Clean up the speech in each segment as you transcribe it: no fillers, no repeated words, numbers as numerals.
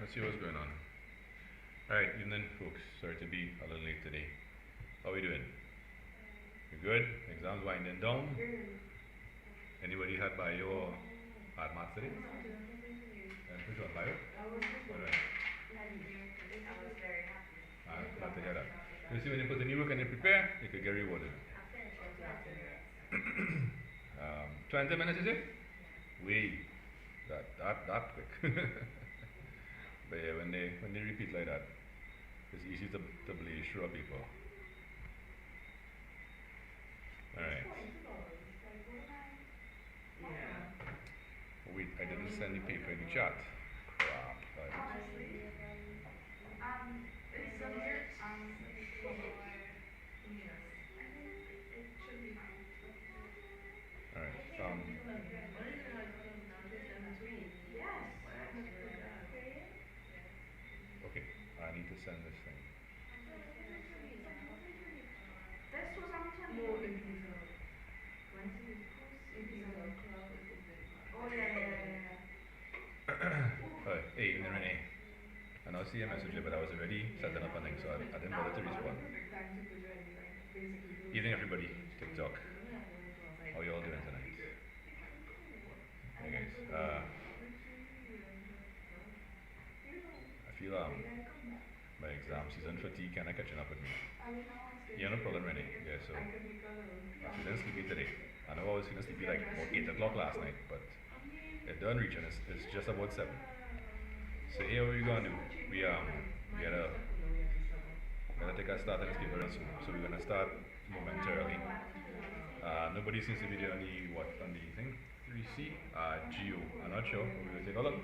Let's see what's going on. Alright, evening folks. Sorry to be a little late today. How are we doing? You good? Exams winding down? Anybody had bio or had maths today? Which one, bio? What right? I was very happy. Glad to hear that. You see, when you put in your work and you prepare, you could get rewarded. 20 minutes, is it? Wait, that quick. But yeah, when they repeat like that, it's easy to blaze through a paper. Alright. Wait, I didn't send the paper in the chat. Crap. Alright. Okay, I need to send this thing. This was on 20. Oh, yeah. Hey, evening Renee. And I'll see a message here, but I was already setting up a thing, so I didn't bother to respond. Evening everybody, TikTok. How you all doing tonight? Hey guys, I feel my exam season fatigue kinda catching up with me. Yeah, no problem Renee. Yeah, so I'm feeling sleepy today. I know I was feeling sleepy like about 8 o'clock last night, but it done reaching, it's just about 7. So here what we're gonna do, we gotta take a start on this paper soon. So we're gonna start momentarily. Nobody seems to be there on the thing? 3C? Geo. I'm not sure. We're gonna take a look.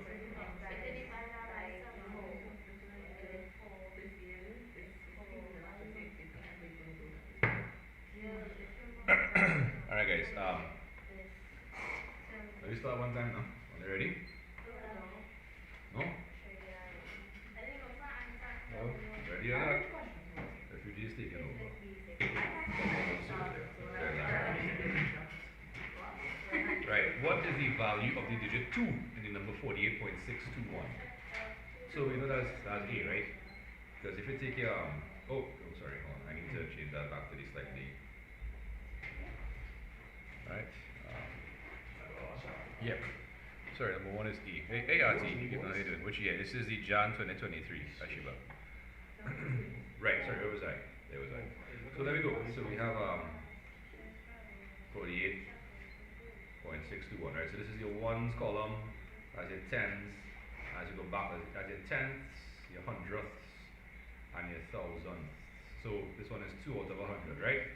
Alright guys, let me start one time now. Are you ready? No? No? Ready or not? Refugees taking over. Right, what is the value of the digit 2 in the number 48.621? So we know that's A, right? Because if you take your, sorry, hold on, I need to change that back to the slightly. Alright. Yep. Sorry, number 1 is E. Hey, ART, you know how you doing? Which year? This is the Jan 2023, Ashiba. Right, sorry, where was I? There was I. So there we go. So we have 48.621, right? So this is your ones column, as your tens, as you go back, as your tenths, your hundredths, and your thousandths. So this one is 2 out of 100, right?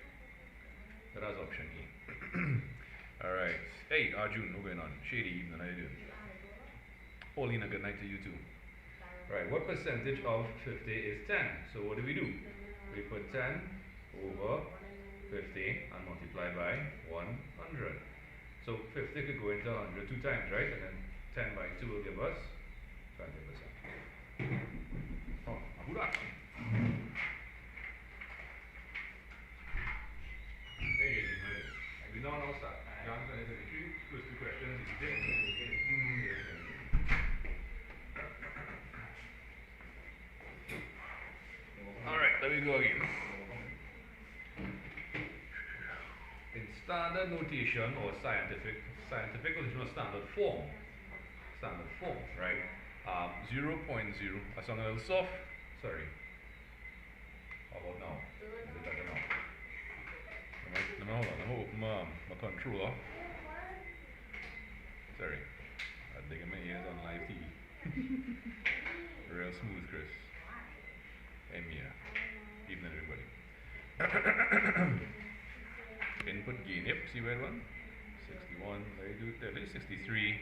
So that's option E. Alright. Hey, Arjun, what's going on? Shady evening, how you doing? Pauline, a good night to you too. Right, what percentage of 50 is 10? So what do? We put 10 over 50 and multiply by 100. So 50 could go into 100 2 times, right? And then 10 by 2 will give us 20%. Oh, Abura. Hey, we now start. Jan 2023, first 2 questions. Alright, there we go again. In standard notation or scientific notation or standard form, right? 0.0, I sound a little soft, sorry. How about now? Is it better now? Hold on, let me open my controller. Sorry, I'm digging my ears on live TV. Real smooth, Chris. And Mia. Evening, everybody. Input gain, yep, see where one? 61, there is 63.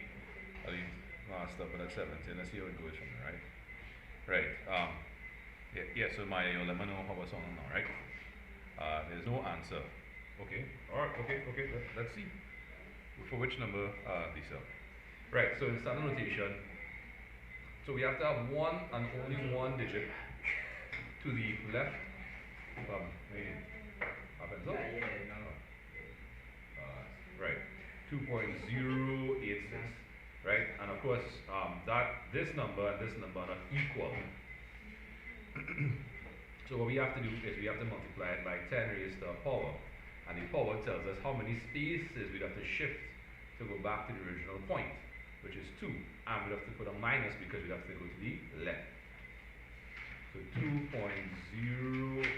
I'll leave last up at 17. Let's see how it goes from there, right? Right, yeah, so let me know how it's on now, right? There's no answer. Okay, alright, okay, let's see. For which number, Lisa? Right, so in standard notation, so we have to have one and only one digit to the left. Happens up? No. Right, 2.086, right? And of course, this number and this number are not equal. So what we have to do is we have to multiply it by 10 raised to the power. And the power tells us how many spaces we'd have to shift to go back to the original point, which is 2. And we'd have to put a minus because we'd have to go to the left. So 2.086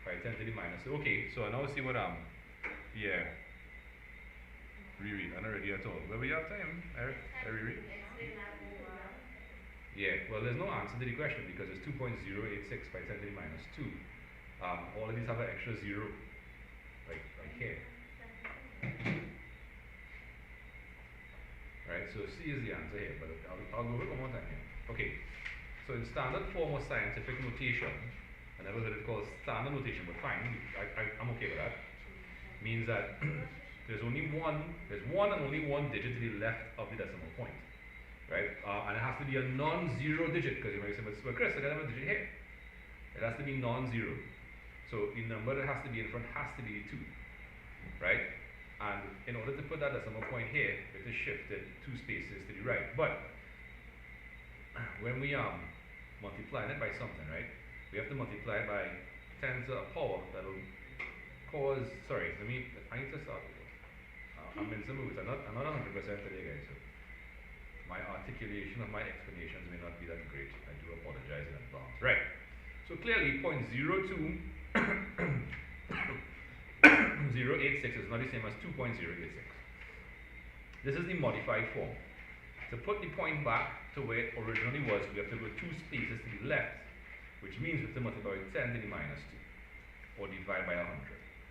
by 10 to the minus. Okay, so I now see what yeah. Reread, I'm not ready at all. Where we have time, Eric? I reread? Yeah, well there's no answer to the question because it's 2.086 by 10 to the minus 2. All of these have an extra 0, like here. Right, so C is the answer here, but I'll go over it one more time here. Okay, so in standard form or scientific notation, I never heard it called standard notation, but fine, I'm okay with that. Means that there's one and only one digit to the left of the decimal point, right? And it has to be a non-zero digit, because you might say, but Chris, I don't have a digit here. It has to be non-zero. So the number that has to be in front has to be 2, right? And in order to put that decimal point here, it is shifted 2 spaces to the right. But when we multiply it by something, right? We have to multiply it by 10 to the power. That'll cause. Sorry, I need to start. I'm in some moods. I'm not 100% today, guys. So my articulation of my explanations may not be that great. I do apologize in advance. Right. So clearly, 0.02 086 is not the same as 2.086. This is the modified form. To put the point back to where it originally was, we have to go 2 spaces to the left, which means we have to multiply by 10 to the minus 2, or divide by 100,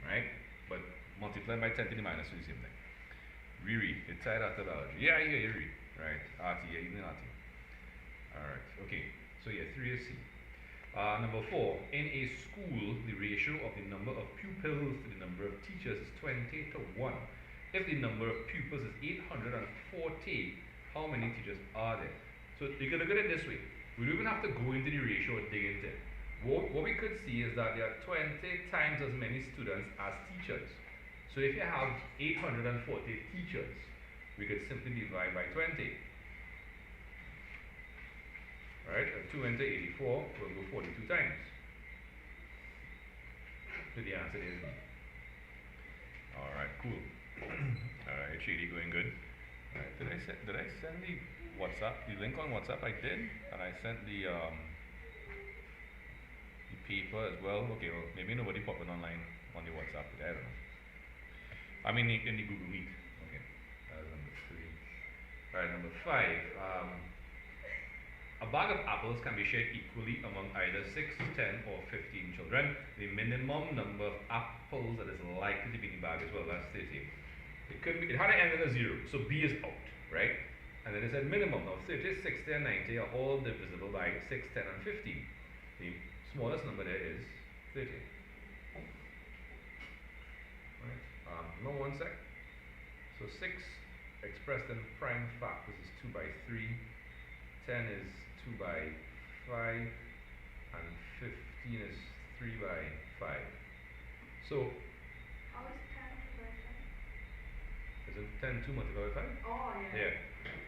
right? But multiply by 10 to the minus 2 is the same thing. Reread. It's tied after biology. Yeah, I hear you read. Right. RT, yeah, even RT. Alright, okay. So yeah, 3 is C. Number 4, in a school, the ratio of the number of pupils to the number of teachers is 20 to 1. If the number of pupils is 840, how many teachers are there? So you can look at it this way. We don't even have to go into the ratio or dig into it. What we could see is that there are 20 times as many students as teachers. So if you have 840 teachers, we could simply divide by 20. Right, 2 into 84 will go 42 times. So the answer is B. Alright, cool. Alright, it's really going good. Alright, did I send the WhatsApp, the link on WhatsApp? I did, and I sent the paper as well. Okay, well, maybe nobody popped it online on the WhatsApp today, I don't know. I mean in the Google Meet. Okay, that was number 3. Alright, number 5. A bag of apples can be shared equally among either 6, 10, or 15 children. The minimum number of apples that is likely to be in the bag as well, that's 30. It had to end in a 0, so B is out, right? And then it said minimum. Now 30, 60, and 90 are all divisible by 6, 10, and 15. The smallest number there is 30. Right. No, one sec. So 6 expressed in prime factors is 2 by 3. 10 is 2 by 5, and 15 is 3 by 5. So, How is 10 2 by 5? Isn't 10 2 multiplied by 5? Oh, yeah. Yeah.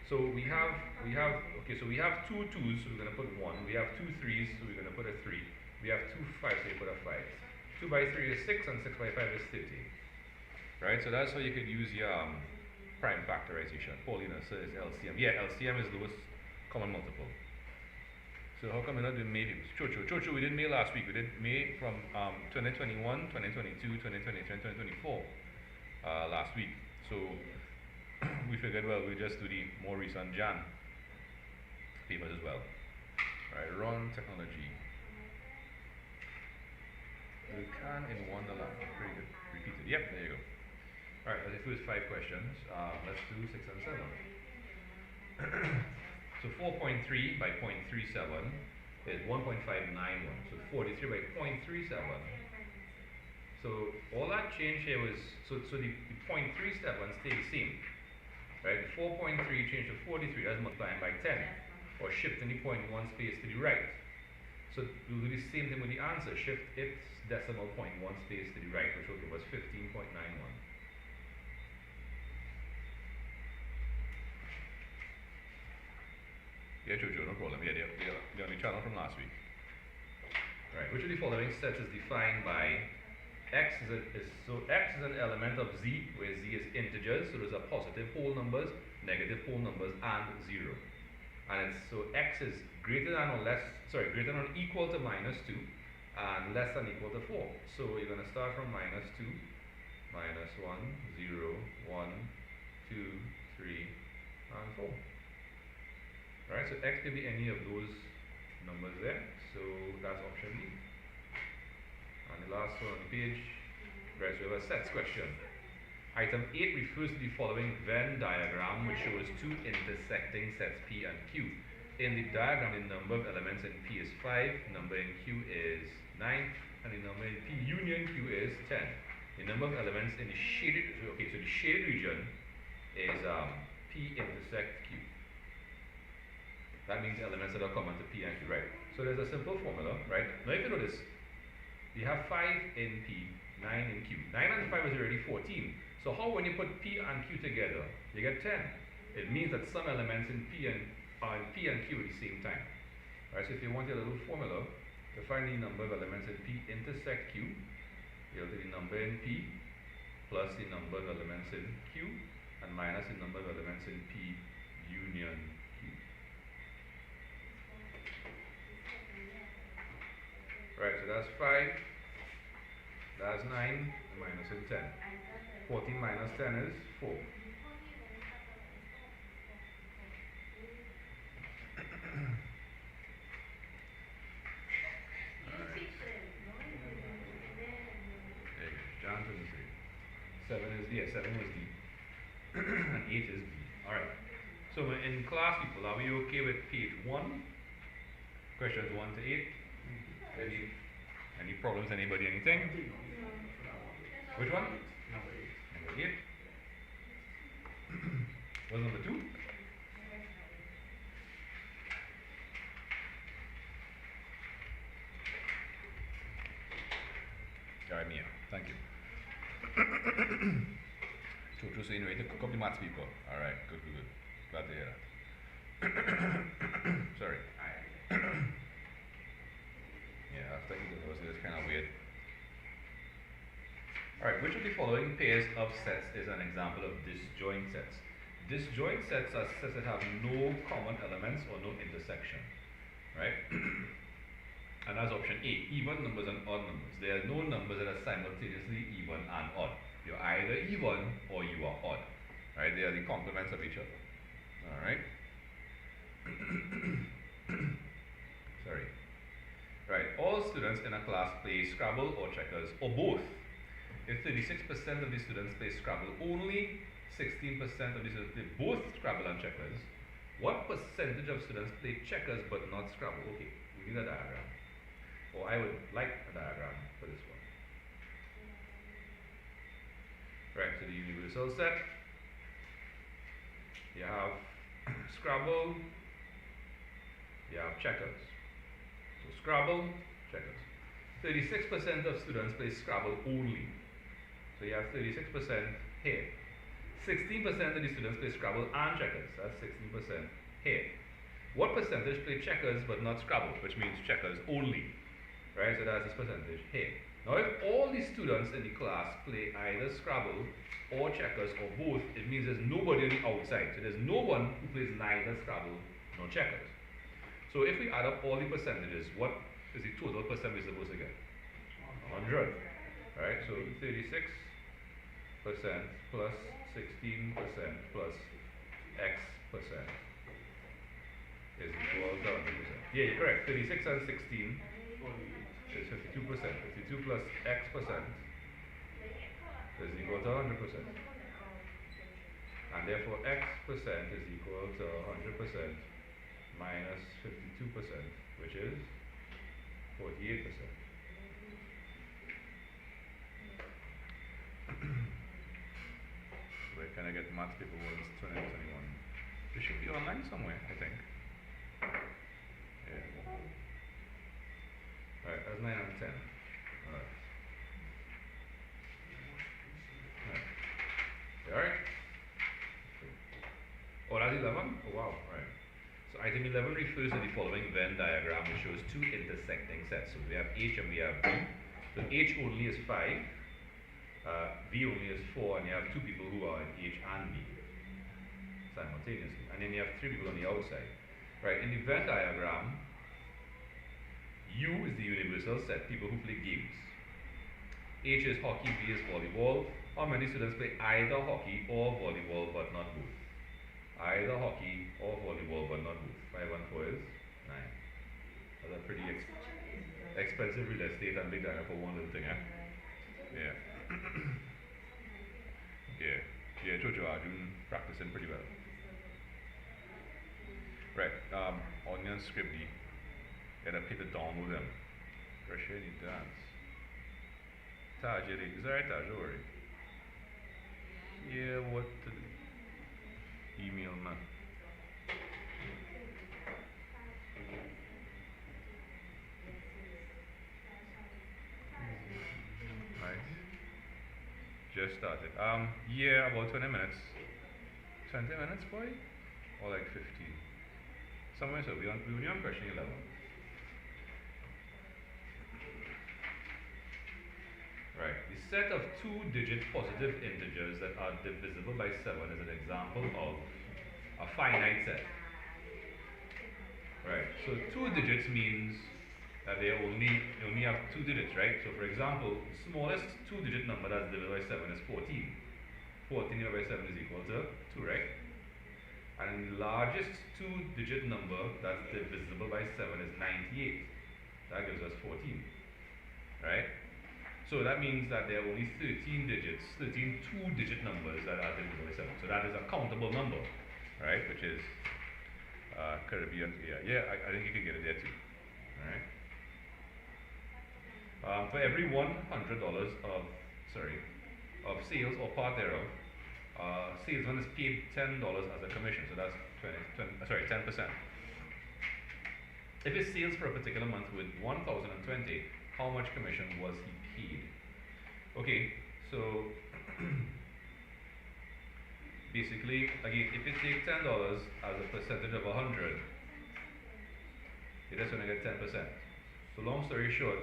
So we have 2 2's, so we're going to put 1. We have 2 3's, so we're going to put a 3. We have 2 5's, so you put a 5. 2 by 3 is 6, and 6 by 5 is 30. Right, so that's how you could use your prime factorization. Paulina says LCM. Yeah, LCM is lowest common multiple. So how come we're not doing May? Chocho, we did May last week. We did May from 2021, 2022, 2023, and 2024 last week. So we figured, well, we'll just do the more recent Jan papers as well. Alright, Ron Technology. We can in Wonderland. Pretty good. Repeat it. Yep, there you go. Alright, let's do 5 questions. Let's do 6 and 7. So 4.3 by 0.37 is 1.591. So 43 by 0.37. So all that change here was, so the 0.37 stayed the same. Right? 4.3 changed to 43, that's multiplying by 10. Or shifting the 0.1 space to the right. So we'll do the same thing with the answer. Shift its decimal point one space to the right, which will give us 15.91. Yeah, Jojo, no problem. Yeah, they're on the channel from last week. Right, which of the following sets is defined by x x is an element of z, where z is integers, so those are positive whole numbers, negative whole numbers, and 0. And it's so x is greater than or equal to minus 2 and less than equal to 4. So you're going to start from minus 2, minus 1, 0, 1, 2, 3, and 4. Right, so x could be any of those numbers there, so that's option D. And the last one on the page, right, so we have a sets question. Item 8 refers to the following Venn diagram, which shows two intersecting sets P and Q. In the diagram, the number of elements in P is 5, number in Q is 9, and the number in P union Q is 10. The number of elements in the shaded, so the shaded region is P intersect Q. That means elements that are common to P and Q, right? So there's a simple formula, right? Now if you notice, you have 5 in P, 9 in Q. 9 and 5 is already 14. So how when you put P and Q together, you get 10. It means that some elements in P and Q at the same time. Right? So if you want your little formula to find the number of elements in P intersect Q, you have the number in P plus the number of elements in Q and minus the number of elements in P union Q. Right, so that's 5, that's 9, and minus in 10. 14 minus 10 is 4. John doesn't say. 7 was D. And 8 is B. Alright. So in class, people, are we okay with page 1? Questions 1 to 8? Any problems? Anybody? Anything? Which one? Number 8. What's number 2? Alright, Mia. Thank you. Chocho saying ready to cook up the maths people. Alright, good. Glad to hear that. Sorry. Yeah, after eating those, it's kind of weird. Alright, which of the following pairs of sets is an example of disjoint sets? Disjoint sets are sets that have no common elements or no intersection. Right? And that's option A, even numbers and odd numbers. There are no numbers that are simultaneously even and odd. You're either even or you are odd. Right? They are the complements of each other. Alright? Sorry. Right, all students in a class play Scrabble or checkers or both. If 36% of the students play Scrabble, only 16% of the students play both Scrabble and checkers. What percentage of students play checkers but not Scrabble? Okay, we need a diagram. Or I would like a diagram for this one. Right, so the universal set. You have Scrabble, you have checkers. So Scrabble, checkers. 36% of students play Scrabble only. So you have 36% here. 16% of the students play Scrabble and checkers. That's 16% here. What percentage play checkers but not Scrabble, which means checkers only? Right, so that's this percentage here. Now if all the students in the class play either Scrabble or checkers or both, it means there's nobody on the outside. So there's no one who plays neither Scrabble nor checkers. So if we add up all the percentages, what is the total percent we're supposed to get? 100. Right, so 36% plus 16% plus X percent is equal to 100%. Yeah, you're correct. 36 and 16 is 52%. 52 plus X percent is equal to 100%. And therefore X percent is equal to 100% minus 52%, which is 48%. Where can I get math paper words 2021? They should be online somewhere, I think. Yeah. Alright, that's 9 and 10. Alright. Alright. Oh, that's 11? Oh, wow. Alright. So item 11 refers to the following Venn diagram, which shows two intersecting sets. So we have H and we have V. So H only is 5, V only is 4, and you have two people who are in H and V simultaneously. And then you have three people on the outside. Right, in the Venn diagram, U is the universal set, people who play games. H is hockey, V is volleyball. How many students play either hockey or volleyball but not both? Either hockey or volleyball but not both. 5 and 4 is 9. That's a pretty expensive real estate and big diagram for one little thing, eh? Yeah. Yeah, Jojo Arjun practicing pretty well. Right, onion script D. And I pick the download them. Russia need dance. Taj, is that right, Taj? Don't worry. Yeah, what to do? Email, man. Nice. Just started. Yeah, about 20 minutes. 20 minutes, boy? Or like 15? Somewhere so. We only on question 11. Right. The set of two-digit positive integers that are divisible by 7 is an example of a finite set. Right. So 2 digits means that they only have 2 digits, right? So for example, the smallest 2-digit number that's divisible by 7 is 14. 14 divided by 7 is equal to 2, right? And the largest 2-digit number that's divisible by 7 is 98. That gives us 14, right? So that means that there are only 13 digits, 13 two-digit numbers that are divisible by 7. So that is a countable number, right? Which is Caribbean. Yeah, I think you can get it there too. All right. For every $100 of sales or part thereof, salesman is paid $10 as a commission. So that's 10%. If his sales for a particular month with 1,020, how much commission was he paid? Okay, so basically, again, if you take $10 as a percentage of 100, you're just going to get 10%. So long story short,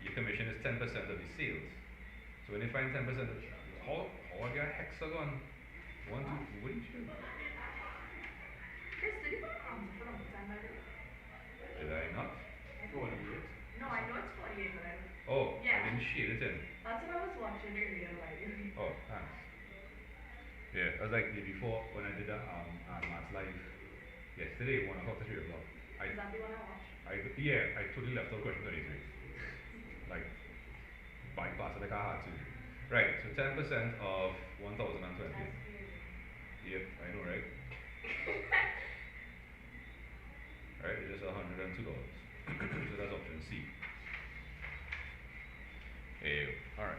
your commission is 10% of the sales. So when you find 10%, how I get a hexagon? 1, 2, what did you do? Chris, did you put an answer for long time ago? Did I not? 48. No, I know it's 48, but I... Oh, Yeah. I didn't shade it in. That's what I was watching earlier, like... Oh, thanks. Yeah, I was like day before when I did that Maths Live yesterday, 1 o'clock to 3 o'clock. Is that the one I watched? I totally left out question 33. Like, bypassed it like I had to. Right, so 10% of 1,020. Yep, I know, right? Right, it's just $102. So that's option C. Hey, alright.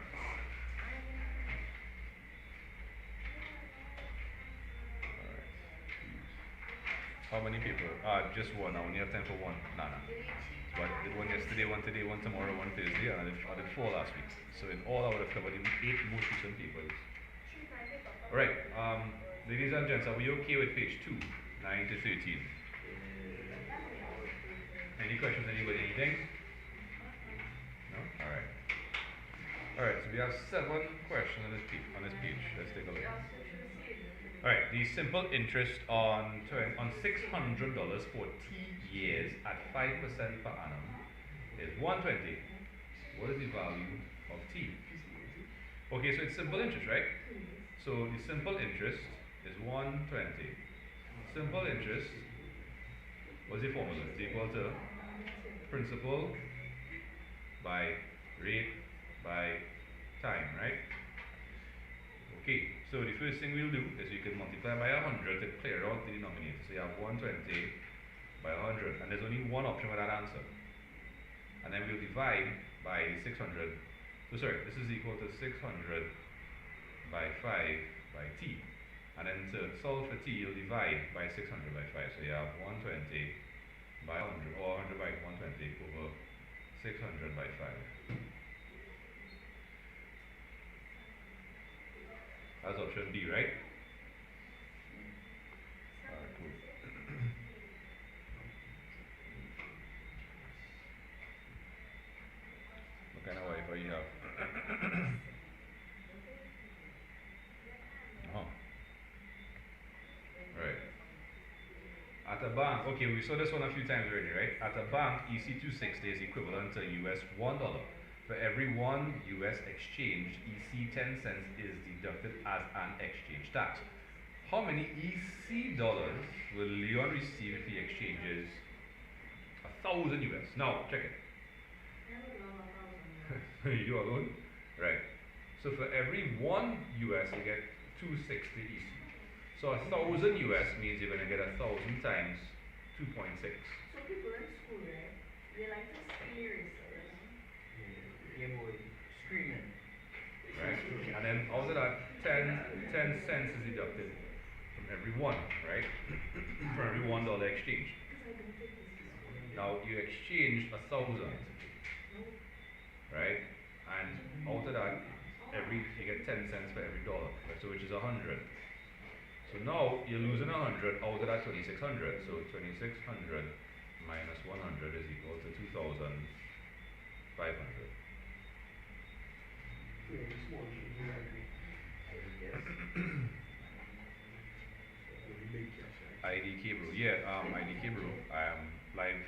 How many people? Just one. I only have time for one. Nah. But I did one yesterday, one today, one tomorrow, one Thursday, and I did 4 last week. So in all, I would have covered 8 most recent papers. Alright, ladies and gents, are we okay with page 2, 9 to 13? Any questions, anybody, anything? No? Alright. Alright, so we have 7 questions on this page. Let's take a look. Alright, the simple interest on $600 for T years at 5% per annum is 120. What is the value of T? Okay, so it's simple interest, right? So the simple interest is 120. Simple interest, what's the formula? It's equal to principal by rate by time, right? Okay, so the first thing we'll do is we can multiply by 100 to clear out the denominator. So you have 120 by 100, and there's only one option with that answer. And then we'll divide by 600. So sorry, this is equal to 600 by 5 by t. And then to solve for t, you'll divide by 600 by 5. So you have 120 by 100, or 100 by 120 over 600 by 5. That's option B, right? Alright, cool. What kind of Wi-Fi you have? Right. At a bank, okay, we saw this one a few times already, right? At a bank, EC260 is equivalent to US $1. For every one US exchange, EC 10 cents is deducted as an exchange tax. How many EC dollars will Leon receive if he exchanges 1,000 US? Now, check it. You alone? Right. So for every 1 US, you get 260 EC. So 1,000 US means you're going to get 1,000 times 2.6. So people in school, right? They like to steal research. Yeah, boy. Screaming. Right? And then out of that, 10 cents is deducted from every one, right? For every $1 exchange. Now you exchange 1,000, right? And out of that, you get 10 cents for every dollar, right? So which is 100. So now you're losing 100 out of that 2,600. So 2,600 minus 100 is equal to 2,500. IDK bro, yeah, IDK bro. I am live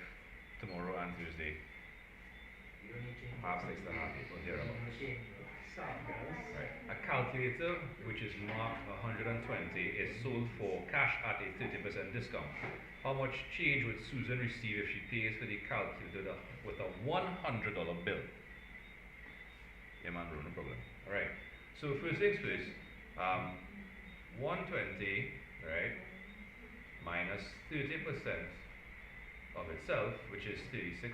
tomorrow and Tuesday. 6:30 to 8:30 or thereabouts. Right. A calculator which is marked 120 is sold for cash at a 30% discount. How much change would Susan receive if she pays for the calculator with a $100 bill? Yeah man bro, no problem. Alright. So first things first, 120, right, minus 30% of itself, which is $36,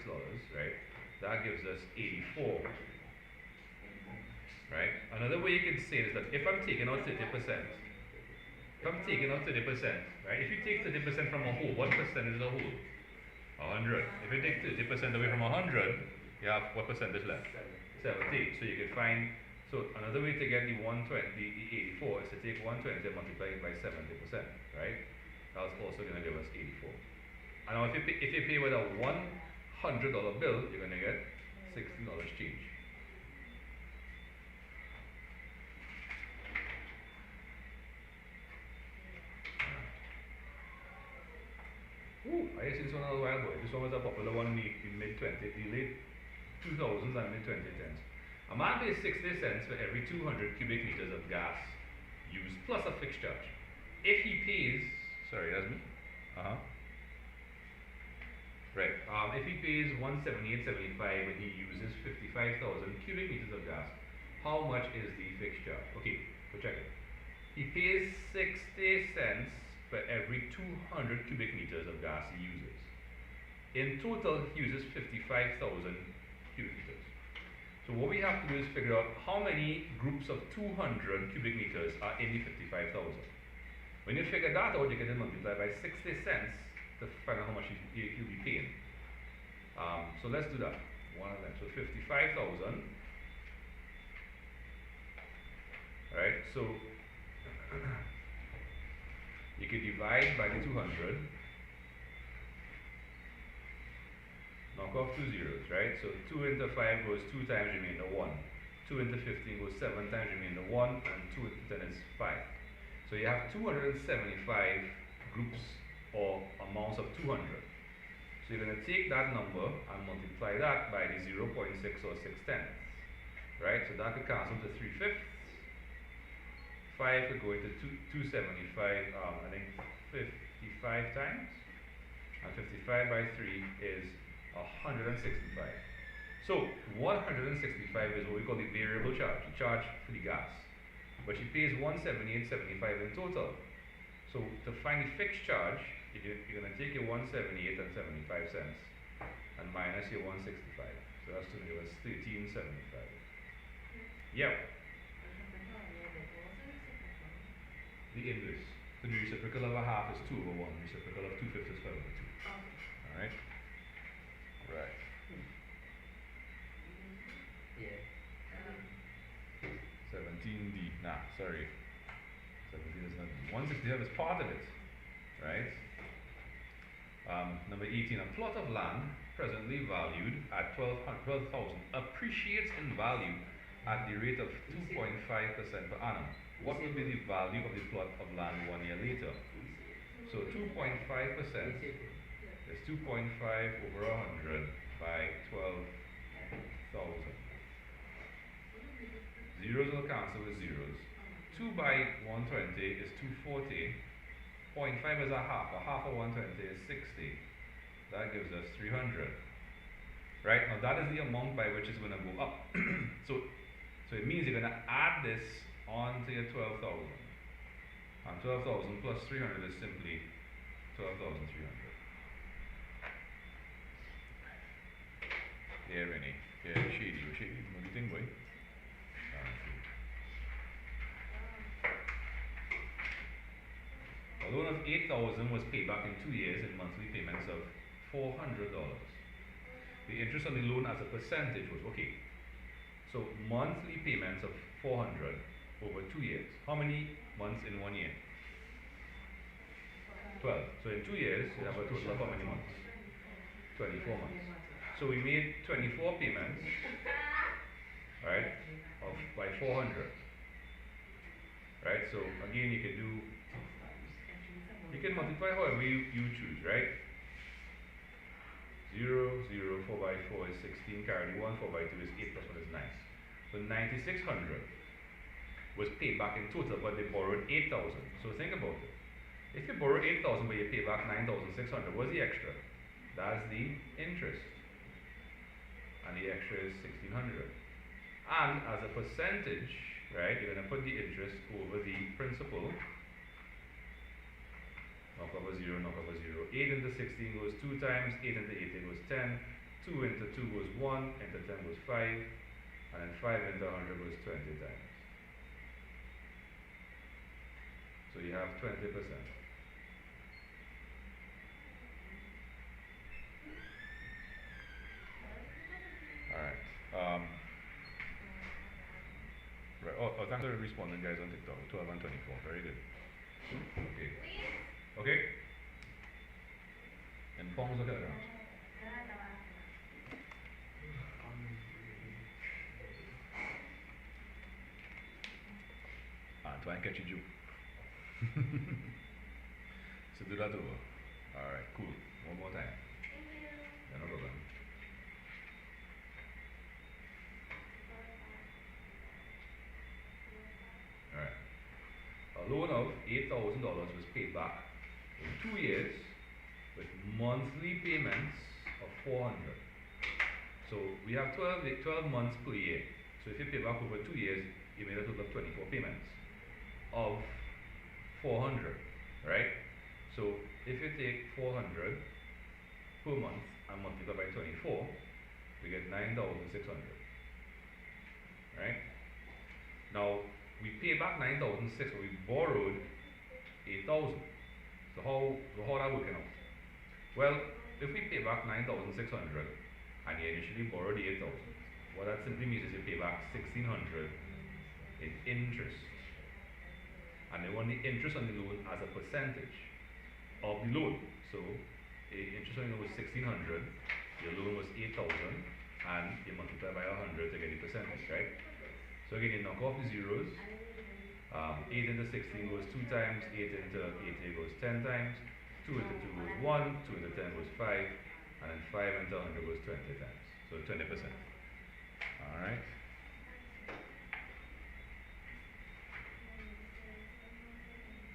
right? That gives us 84. Right? Another way you can say it is that if I'm taking out 30%, right? If you take 30% from a whole, what percentage is a whole? 100. If you take 30% away from 100, you have what percentage left? 70. So you can find, so another way to get the 120, the 84 is to take 120 and multiply it by 70%, right? That's also going to give us 84. And now if you pay with a $100 bill, you're going to get $60 change. Ooh, I used to see this one a little while ago. This one was a popular one in the mid-20s, the late 2000s and mid-2010s. A man pays 60 cents for every 200 cubic meters of gas used plus a fixed charge. If he pays, sorry, that's me. Right. If he pays 178.75 when he uses 55,000 cubic meters of gas, how much is the fixed charge? Okay, so check it. He pays 60 cents for every 200 cubic meters of gas he uses. In total, he uses 55,000 cubic meters. So what we have to do is figure out how many groups of 200 cubic meters are in the 55,000. When you figure that out, you can then multiply by 60 cents to find out how much he'll be paying. So let's do that. One of them. So 55,000. Right? So you can divide by the 200. Knock off 2 zeros, right? So 2 into 5 goes 2 times remainder 1. 2 into 15 goes 7 times remainder 1. And 2 into 10 is 5. So you have 275 groups or amounts of 200. So you're going to take that number and multiply that by the 0.6 or 6/10. Right? So that could cancel to 3/5. 5 could go into 275, I think 55 times. And 55 by 3 is 165. So 165 is what we call the variable charge, the charge for the gas. But she pays 178.75 in total. So to find the fixed charge, you're going to take your 178 and 75 cents and minus your 165. So that's going to give us 13.75. Yeah. The inverse. So the reciprocal of a half is 2 over 1. The reciprocal of 2/5 is 5 over 2. Alright? Right. sorry. 17 is not 165 is part of it, right? Number 18, a plot of land presently valued at 12,000 appreciates in value at the rate of 2.5% per annum. What will be the value of the plot of land 1 year later? So 2.5% is 2.5 over 100 by 12,000. Zeros will cancel with zeros. 2 by 120 is 240. 0.5 is a half. A half of 120 is 60. That gives us 300. Right? Now that is the amount by which it's going to go up. so it means you're going to add this on to your 12,000. And 12,000 plus 300 is simply 12,300. Yeah, Rennie. Yeah, shady. What do you think, boy? A loan of 8,000 was paid back in 2 years in monthly payments of $400. The interest on the loan as a percentage was okay. So monthly payments of 400 over 2 years. How many months in 1 year? 12. So in 2 years, you have a total of how many months? 24 months. So we made 24 payments, right, by 400. Right? So again, you can multiply however you choose, right? 0, 0, 4 by 4 is 16, carry 1, 4 by 2 is 8 plus 1 is 9. So 9,600 was paid back in total, but they borrowed 8,000. So think about it. If you borrow 8,000 but you pay back 9,600, what's the extra? That's the interest. And the extra is 1,600. And as a percentage, right, you're going to put the interest over the principal. Knock over 0, knock over 0. 8 into 16 goes 2 times, 8 into 18 goes 10, 2 into 2 goes 1, into 10 goes 5, and then 5 into 100 goes 20 times. So you have 20%. Alright. Right. Oh, thanks for responding, guys, on TikTok. 12 and 24. Very good. Okay. Okay? And palms look at around. Try and catch a joke. So do that over. Alright, cool. One more time. Yeah, no problem. Alright. A loan of $8,000 was paid back in 2 years with monthly payments of 400. So we have 12 months per year. So if you pay back over 2 years, you made a total of 24 payments of 400, right? So if you take 400 per month and multiply by 24, we get 9,600, right? Now we pay back 9,600, but we borrowed 8,000. So how that working out? Well, if we pay back 9,600 and you initially borrowed 8,000, what that simply means is you pay back 1,600 in interest. And they want the interest on the loan as a percentage of the loan. So the interest on the loan was 1,600, your loan was 8,000, and you multiply by 100 to get the percentage, right? So again, you knock off the zeros. 8 into 16 goes 2 times, 8 into 80 goes 10 times, 2 into 2 goes 1, 2 into 10 goes 5, and then 5 into 100 goes 20 times. So 20%. Alright.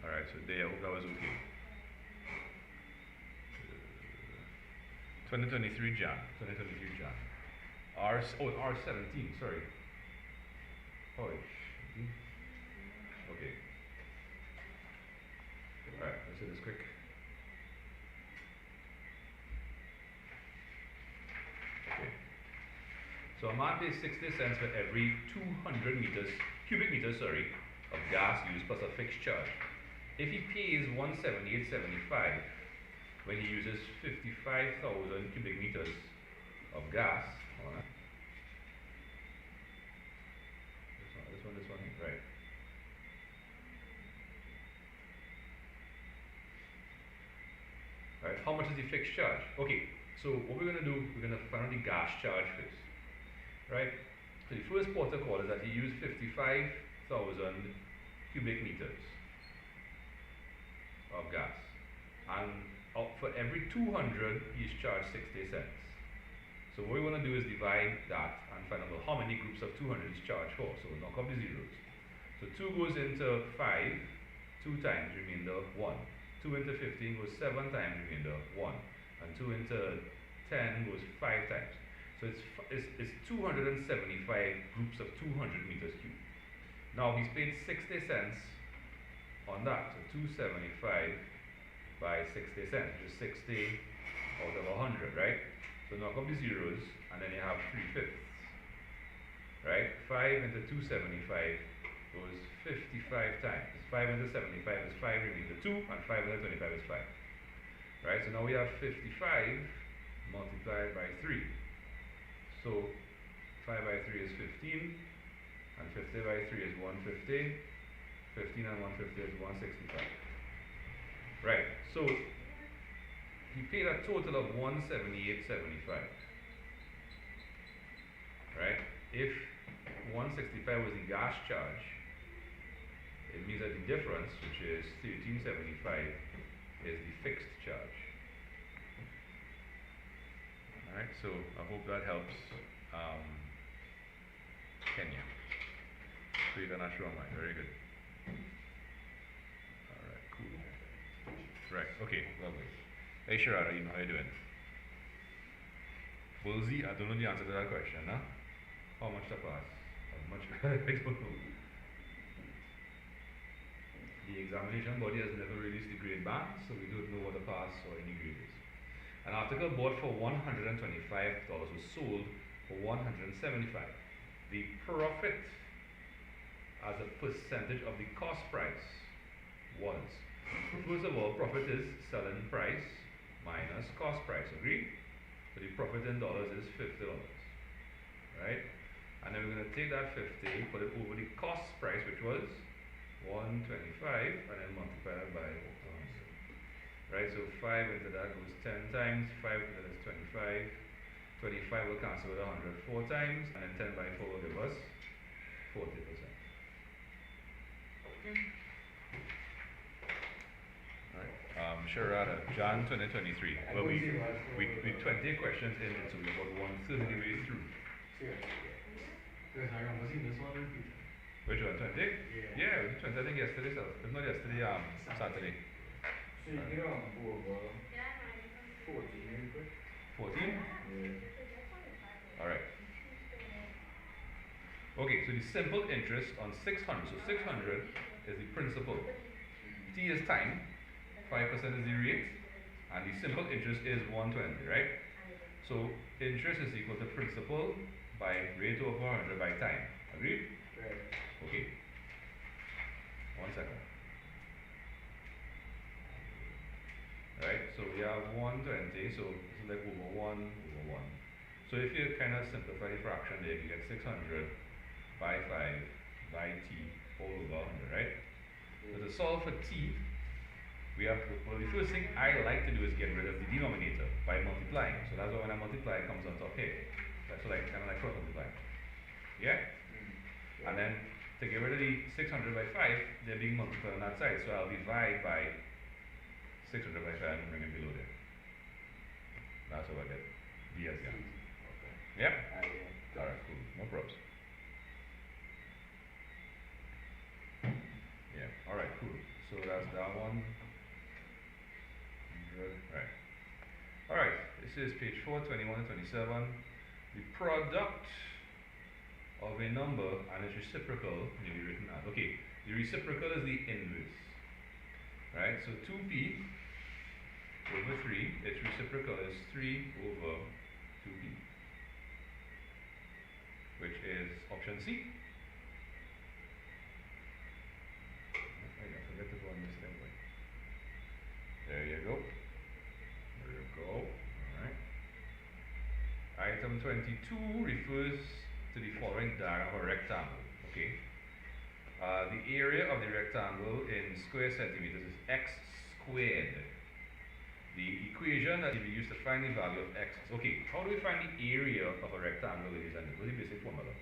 Alright, so there, I hope that was okay. 2023 Jan. R17, sorry. Oh, okay. Alright, let's do this quick. Okay. So a man pays 60 cents for every 200 cubic meters, of gas used plus a fixed charge. If he pays 178.75 when he uses 55,000 cubic meters of gas, hold on. This one, right. how much is the fixed charge? Okay, so what we're going to do, we're going to find out the gas charge first, right? So the first protocol is that he used 55,000 cubic meters of gas, and for every 200 he's charged 60 cents. So what we want to do is divide that and find out how many groups of 200 he's charged for. So we'll knock off the zeros. So 2 goes into 5, 2 times, remainder 1. 2 into 15 goes 7 times, remainder 1. And 2 into 10 goes 5 times. So it's 275 groups of 200 meters cubed. Now he's paid 60 cents on that. So 275 by 60 cents, which is 60 out of 100, right? So knock off the zeros, and then you have 3/5, right? 5 into 275 goes 55 times. 5 into 75 is 5 remainder 2, and 5 into 25 is 5. Right? So now we have 55 multiplied by 3. So 5 by 3 is 15, and 50 by 3 is 150. 15 and 150 is 165. Right, so he paid a total of 178.75. Right? If 165 was the gas charge, it means that the difference, which is 13.75, is the fixed charge. Alright, so I hope that helps Kenya. So you can assure mine, very good. Alright, cool. Right, okay, lovely. Hey Sharada, you know how you're doing? Bullseye, I don't know the answer to that question, huh? How much to pass? How much? I don't know. The examination body has never released the grade band, so we don't know what a pass or any grade is. An article bought for $125 was sold for $175. The profit as a percentage of the cost price was, first of all, profit is selling price minus cost price, agree? So the profit in dollars is $50, right? And then we're going to take that 50, put it over the cost price, which was 125, and then multiply it by 100. Right, so 5 into that goes 10 times, 5 into that is 25. 25 will cancel with 100 4 times, and then 10 by 4 will give us 40%. Alright, Sharada, Jan 2023. Well, we 20 questions in, so we're about 1/3 of the way through. Which one, 20? Yeah, we did 20, I think yesterday, so it's not yesterday, Saturday. So you get on board, 14, maybe quick? 14? Yeah. Alright. Okay, so the simple interest on 600. So 600 is the principal. T is time, 5% is the rate, and the simple interest is 120, right? So interest is equal to principal by rate over 100 by time. Agreed? Right. Okay. 1 second. Right, so we have 120, so this is like over 1 over 1. So if you kind of simplify the fraction there, you get 600 by 5 by t all over 100, right? So to solve for t, we have to, well, the first thing I like to do is get rid of the denominator by multiplying. So that's why when I multiply, it comes on top here. That's like kind of like cross multiplying. Yeah? And then to get rid of the 600 by 5, they're being multiplied on that side. So I'll divide by 600 by 5 and bring it below there. That's how I get d as the answer. Okay. Yep? Yeah. Alright, cool. No problems. Yeah, alright, cool. So that's that one. Right. Alright, this is page 4, 21 and 27. The product of a number and its reciprocal may be written as. Okay, the reciprocal is the inverse. Right, so 2p over 3, its reciprocal is 3 over 2p, which is option C. I forget to go on this thing. There you go. There you go. Alright. Item 22 refers to the following diagram of a rectangle. Okay. The area of the rectangle in square centimeters is x squared. the equation that we use to find the value of x. Okay, how do we find the area of a rectangle, ladies and gentlemen? What's the basic formula?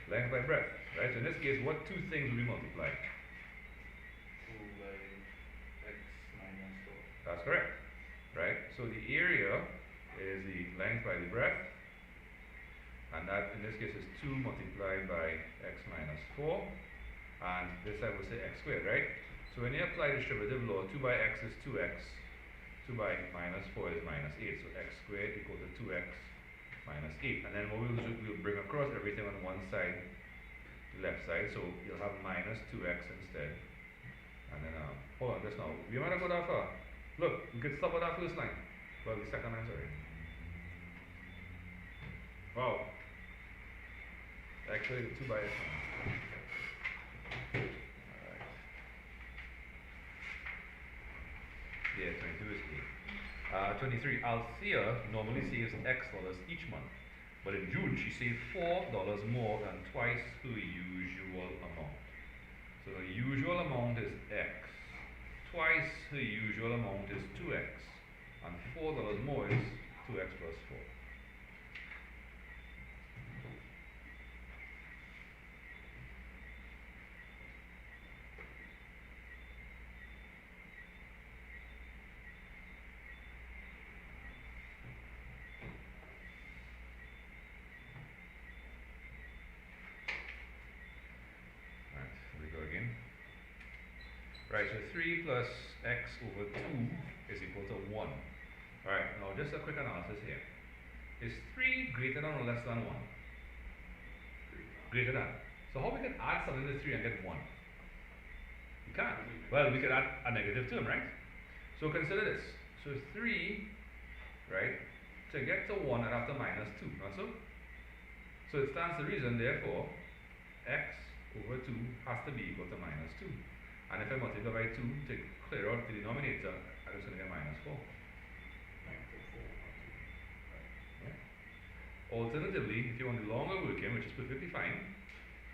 Length by breadth, right? So in this case, what two things will we multiply? 2 by x minus 4. That's correct, right? So the area is the length by the breadth, and that in this case is 2 multiplied by x minus 4, and this side will say x squared, right? So when you apply distributive law, 2 by x is 2x, 2 by minus 4 is minus 8, so x squared equal to 2x minus 8. And then what we'll do, we'll bring across everything on one side, the left side, so you'll have minus 2x instead. And then, hold on, just now, we might have got that far. Look, we could stop at that first line. Well, the second line, sorry. Wow. Actually, 2 by x. Alright. Yeah, 22 is 8. 23. Althea normally saves X dollars each month, but in June she saved $4 more than twice her usual amount. So the usual amount is X. Twice her usual amount is 2X, and $4 more is 2X plus 4. Right, so 3 plus x over 2 is equal to 1. Alright, now just a quick analysis here. Is 3 greater than or less than 1? Greater than. So how we can add something to 3 and get 1? We can't. Well, we could add a negative term, right? So consider this. So 3, right, to get to 1 I'd have to minus 2, not so? So it stands to reason, therefore, x over 2 has to be equal to minus 2. And if I multiply by 2 to clear out the denominator, I'm just going to get minus 4. Yeah. Alternatively, if you want the longer working, which is perfectly fine,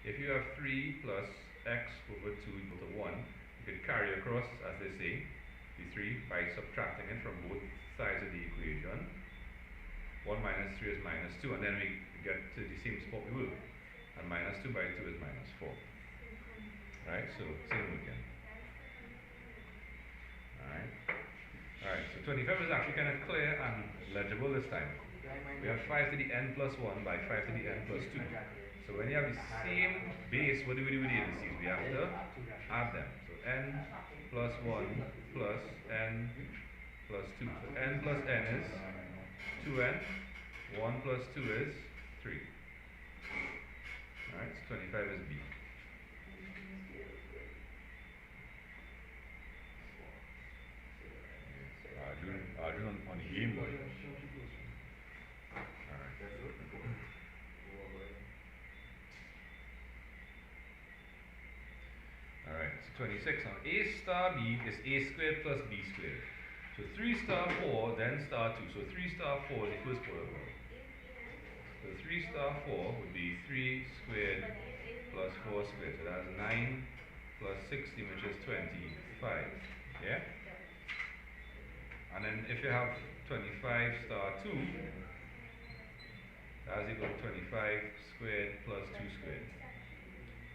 if you have 3 plus x over 2 equal to 1, you could carry across, as they say, the 3 by subtracting it from both sides of the equation. 1 minus 3 is minus 2, and then we get to the same spot we were. And minus 2 by 2 is minus 4. Right, so same working. Alright, so 25 is actually kind of clear and legible this time. We have 5 to the n plus 1 by 5 to the n plus 2. So when you have the same base, what do we do with the indices? We have to add them. So n plus 1 plus n plus 2. So n plus n is 2n, 1 plus 2 is 3. Alright, so 25 is B. Arjun on the Game Boy. Alright, so 26. Now A star B is A squared plus B squared. So 3 star 4, then star 2. So 3 star 4 is the first protocol. So 3 star 4 would be 3 squared plus 4 squared. So that's 9 plus 60, which is 25. Yeah? And then if you have 25 star 2, that's equal to 25 squared plus 2 squared,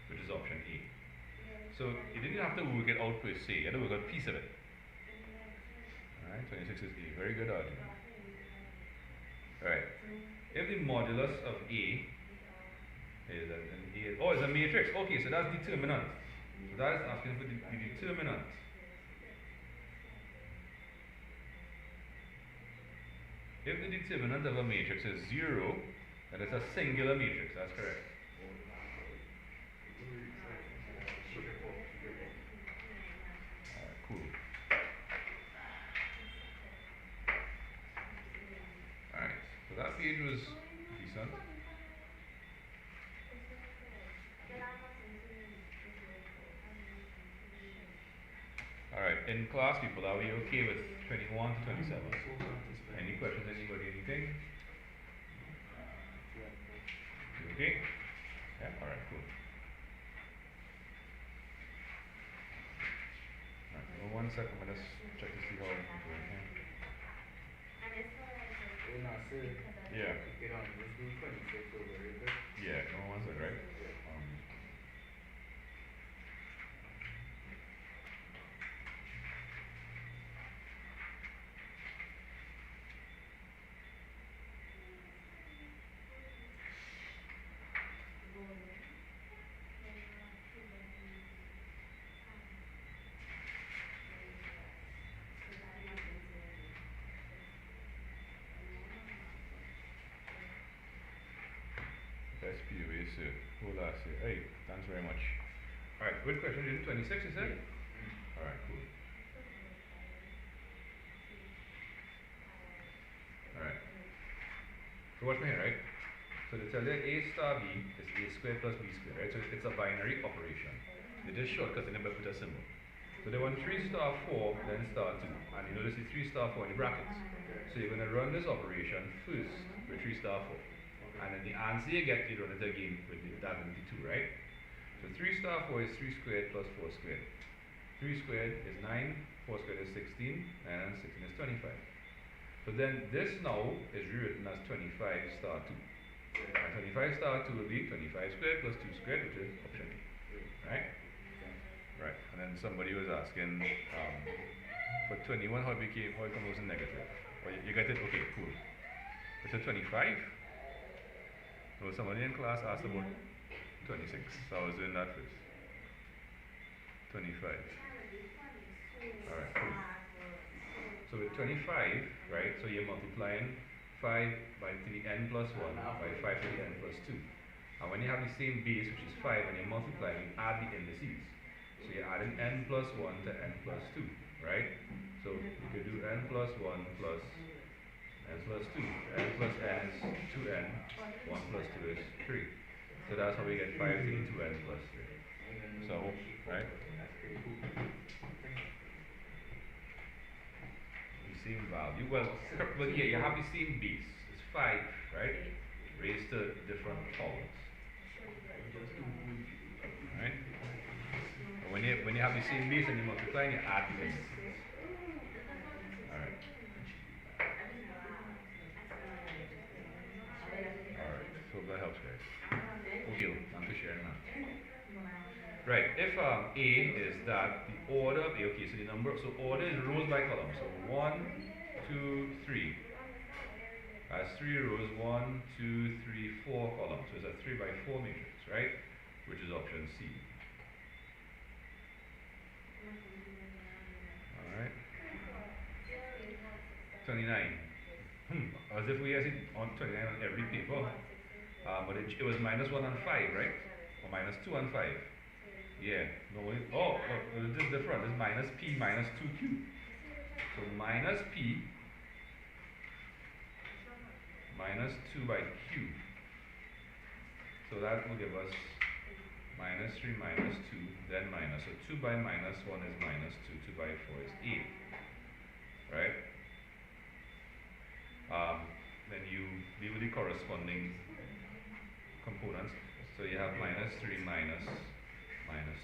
which is option A. So you didn't have to work it out per se, you had to work out a piece of it. Alright, 26 is A. Very good argument. Alright. If the modulus of A is a matrix. Okay, so that's determinant. So that is asking for the determinant. If the determinant of a matrix is 0, then it's a singular matrix. That's correct. Alright, cool. Alright, so that page was decent. Alright, in class people, are we okay with 21 to 27? Any questions, anybody, anything? You okay? Yeah, alright, cool. Alright, 1 second, let's check to see how Yeah. Get on, just do 26 over here, good? Yeah, no one's right. SPUA, sir. Hold on, sir. Hey, thanks very much. Alright, good question. You did 26, you said? Alright, cool. Alright. So watch me here, right? So they tell you A star B is A squared plus B squared, right? So it's a binary operation. They just shortcut and then put a symbol. So they want 3 star 4, then star 2. And you notice the 3 star 4 in the brackets. So you're going to run this operation first with 3 star 4. And then the answer you get, you run it again with that and the 2, right? So 3 star 4 is 3 squared plus 4 squared. 3 squared is 9, 4 squared is 16, and 16 is 25. So then this now is rewritten as 25 star 2. And 25 star 2 will be 25 squared plus 2 squared, which is option A. Right? Right. And then somebody was asking, for 21, how it comes out in negative? Well, you get it? Okay, cool. It's a 25. No, somebody in class asked about 26, so I was doing that first. 25. Alright, cool. So with 25, right, so you're multiplying 5 by to the n plus 1 by 5 to the n plus 2. And when you have the same base, which is 5, and you're multiplying, you add the indices. So you're adding n plus 1 to n plus 2, right? So you could do n plus 1 plus n plus 2. N plus n is 2n, 1 plus 2 is 3. So that's how we get 5 to the 2n plus 3. So, right? The same value. Well, yeah, you have the same base. It's 5, right? Raised to different powers. Right? When you have the same base and you multiply, you add the indices. Alright. Alright, so that helps, guys. Okay, thanks for sharing that. Right, if A is that the order of A, okay, so the number, so order is rows by column. So 1, 2, 3. That's 3 rows, 1, 2, 3, 4 columns. So it's a 3 by 4 matrix, right? Which is option C. Alright. 29. As if we had it on 29 on every paper. But it was minus 1 and 5, right? Or minus 2 and 5. Yeah. No, this is different. This is minus P minus 2Q. So minus P minus 2 by Q. So that will give us minus 3 minus 2, then minus. So 2 by minus 1 is minus 2, 2 by 4 is 8. Right? Then you deal with the corresponding components. So you have minus 3 minus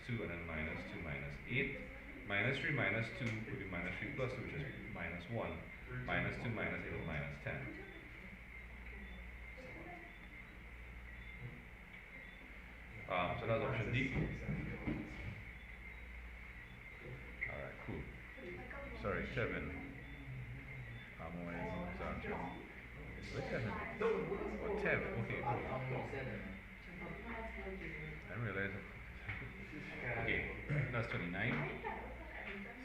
2, and then minus 2 minus 8. Minus 3 minus 2 would be minus 3 plus 2, which is minus 1. Minus 2 minus 8 is minus 10. So that's option D. Alright, cool. Sorry, Kevin. I'm on his answer. Where's Kevin? Oh, Tev. Okay, cool. I didn't realize it. Okay, that's 29.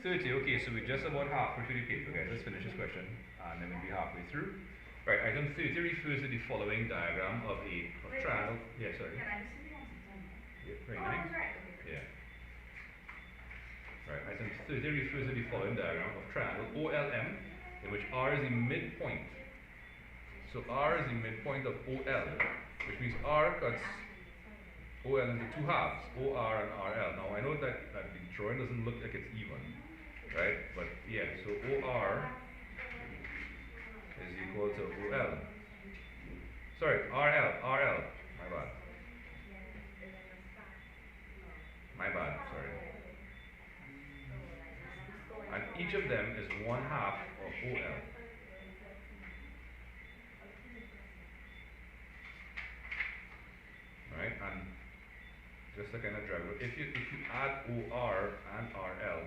30, okay, so we're just about halfway through the paper, guys. Let's finish this question, and then we'll be halfway through. Right, item 30 refers to the following diagram of a triangle. Yeah, sorry. Yeah, very nice. Yeah. Right, item 30 refers to the following diagram of triangle OLM, in which R is the midpoint. So R is the midpoint of OL, which means R cuts OL into two halves, OR and RL. Now I know that the drawing doesn't look like it's even, right? But yeah, so OR is equal to OL. Sorry, RL, my bad. My bad, sorry. And each of them is one half of OL. to kind of drive it. If you add OR and RL,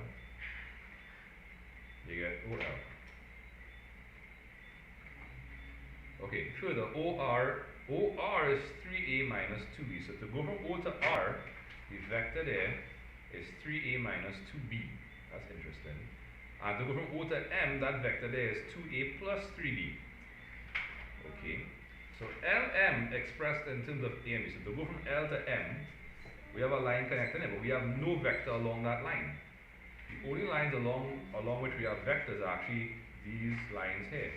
you get OL. Okay, further, OR is 3a minus 2b. So to go from O to R, the vector there is 3a minus 2b. That's interesting. And to go from O to M, that vector there is 2a plus 3b. Okay, so LM expressed in terms of A and B. So to go from L to M, we have a line connecting it, but we have no vector along that line. The only lines along which we have vectors are actually these lines here.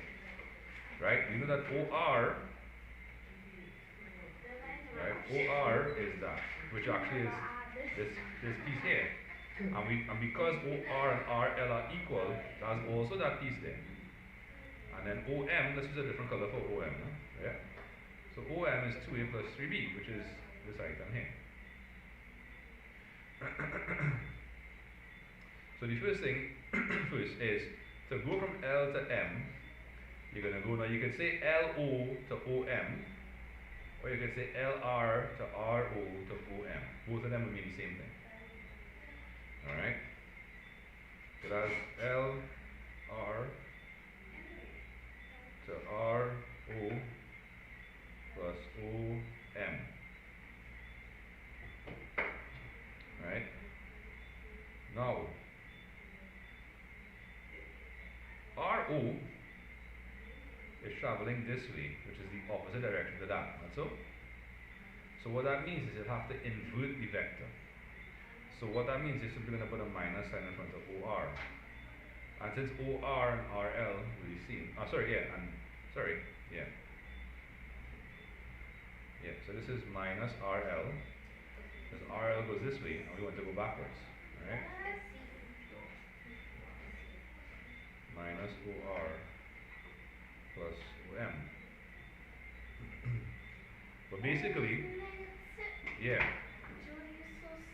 Right? We know that OR, right? OR is that, which actually is this piece here. And because OR and RL are equal, that's also that piece there. And then OM, let's use a different color for OM. No? Yeah? So OM is 2a plus 3b, which is this item here. So the first thing first is to go from L to M, you're going to go, now you can say LO to OM, or you can say LR to RO to OM. Both of them will mean the same thing. Alright? So that's LR to RO plus OM. Right? Now, RO is traveling this way, which is the opposite direction to that. That's so? So what that means is you have to invert the vector. So what that means is simply going to put a minus sign in front of OR. And since OR and RL will be seen, yeah, so this is minus RL, because RL goes this way, and we want to go backwards, right? Minus OR plus OM. But basically, yeah.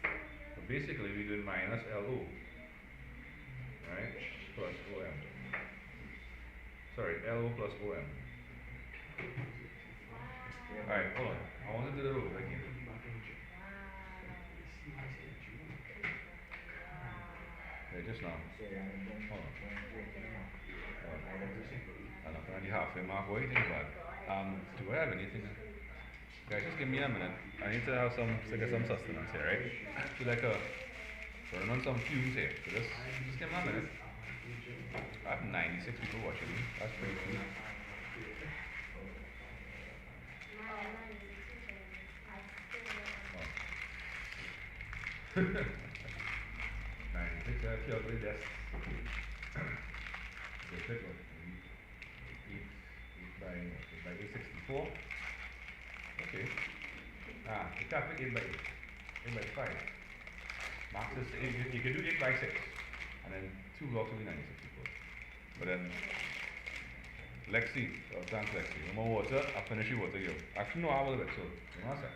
But basically, we're doing minus LO, right? Plus OM. Sorry, LO plus OM. Alright, hold on. I want to do the rules again. Yeah, just now. Hold on. I'm not going to halfway mark. What do you think about it? Do I have anything? Guys, just give me a minute. I need to have some sustenance here, right? I feel like running on some fumes here. So just give me a minute. I have 96 people watching me. That's pretty cool. Oh. 96, I feel like that's the quick one. 8 by 864. Okay. You can't put 8 by 8. 8 by 5. Max is, you can do 8 by 6. And then 2 blocks will be 96 people. But then, Lexi, thanks Lexi. No more water, I'll finish your water here. Actually, no, I will have it, so, you know what I'm saying?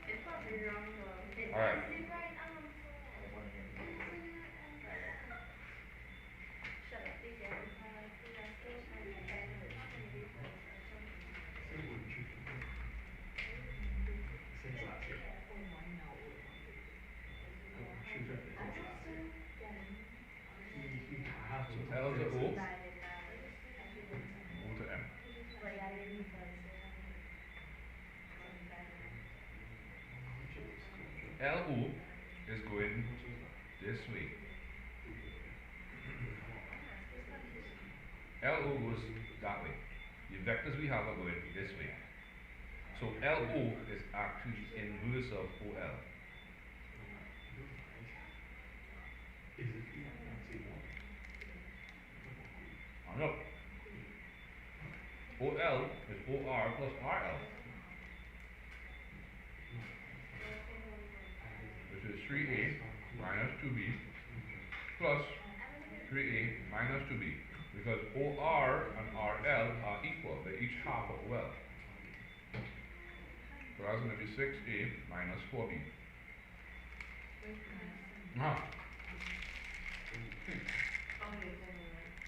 It's probably wrong though. Alright. So L to O, O to M. LO is going this way. LO goes that way. The vectors we have are going this way. So LO is actually the inverse of OL. No. OL is OR plus RL, which is 3a minus 2b plus 3a minus 2b, because OR and RL are equal, they're each half of OL. So that's going to be 6a minus 4b.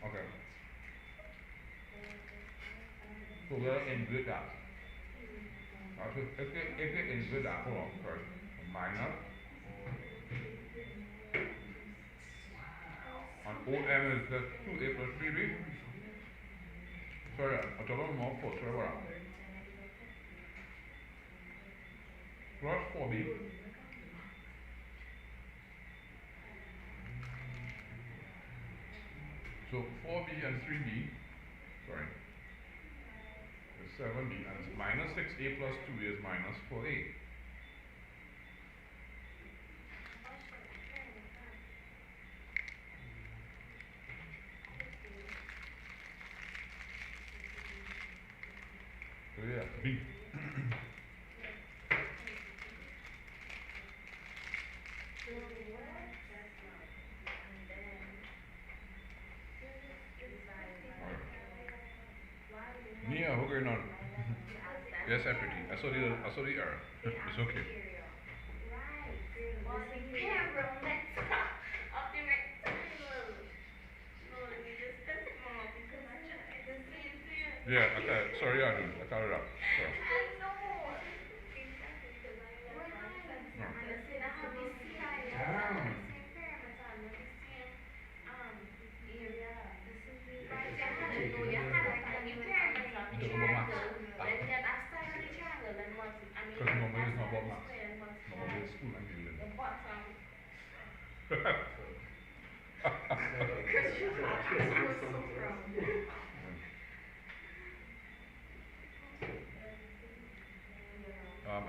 Okay. So we'll invert that. If you insert that, hold on, sorry. Minus. And OM is just 2A plus 3B. Sorry, I told them more 4, sorry about that. Plus 4B. So 4B and 3B, sorry, is 7B, and it's minus 6A plus 2A is minus 4A. So yeah, B. Nia, what's going on? Yes, everything. I saw the error. It's okay. Yeah, okay. Sorry, I cut it up. Sorry. Because normally it's not about maths. Normally it's school and England.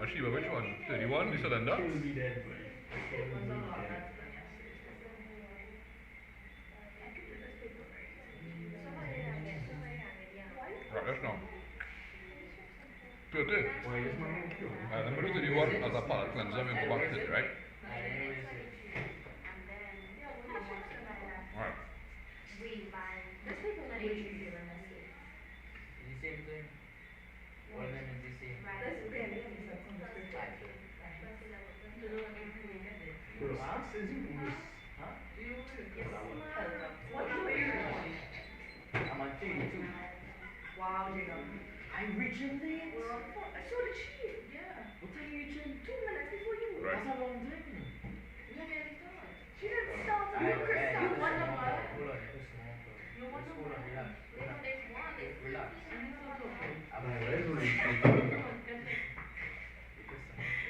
Ashiba, which one? 31? You said enough? Right, let's know. 30. Number 31 as a palate cleanser, we go back to it, right? Alright. Same thing. All of them is the same. I'm on 32. Wow, Jacob. I'm reaching this. We're on 4. So did she. Yeah. What time are you reaching? 2 minutes before you. Right. That's a long time. She didn't start. I You could start. hold on. You want Hold on, relax. Relax. I'm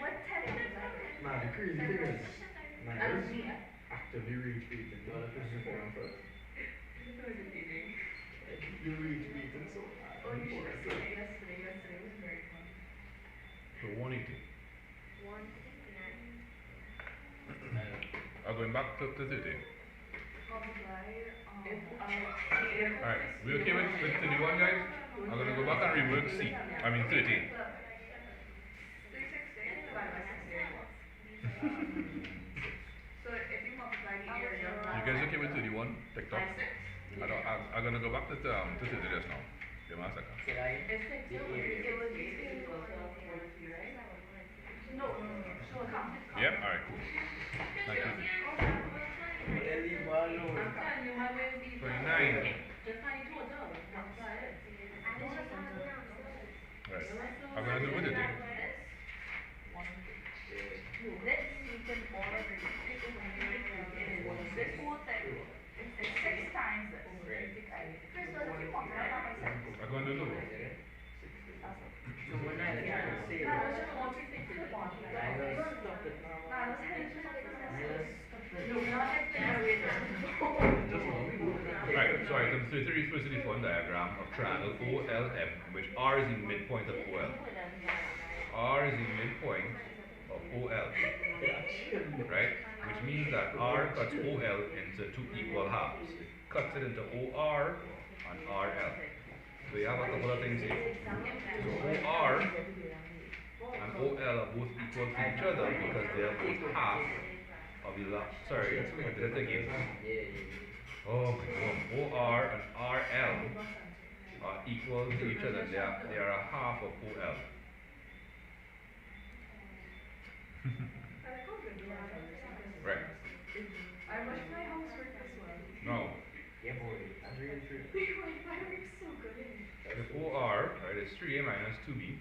What time is it? Nah, the crazy thing is, actively retweeting the forum first. You retweeting so hard. Oh, you should have seen it yesterday. Yesterday was very fun. So 180. 189. I'm going back to 30. Multiply. Alright, we okay with 31, guys? I'm gonna go back and rework C. I mean 30. 360 divided by 60. So if you multiply the area You guys okay with 31? TikTok? by 6. I'm gonna go back to 30 just now. Give me a second. It's 6. No. So come. Yep, alright, cool. Thank you. I'm telling you, my way would be 29. just find total. Multiply it. Right. I'm gonna do with it then. This you can order this whole thing. It's 6 times this. Chris, what if you multiply that by 6? I'm gonna do it. So when I try to say No, it's just one, two, six, two, one. I know stop it. No, I was heading to something else. No, No, not heading generator. Right, so item 30 refers to the fun diagram of triangle OLM, which R is the midpoint of OL. R is the midpoint of OL, right? Which means that R cuts OL into 2 equal halves. It cuts it into OR and RL. So you have a couple of things here. So OR and OL are both equal to each other because they are both half of the last. Sorry, I did it again. Oh my god. OR and RL are equal to each other. They are a half of OL. Right. I wish my house worked this well. Now, Yeah, boy. I'm really true. My works so good. if OR, right, is 3A minus 2B,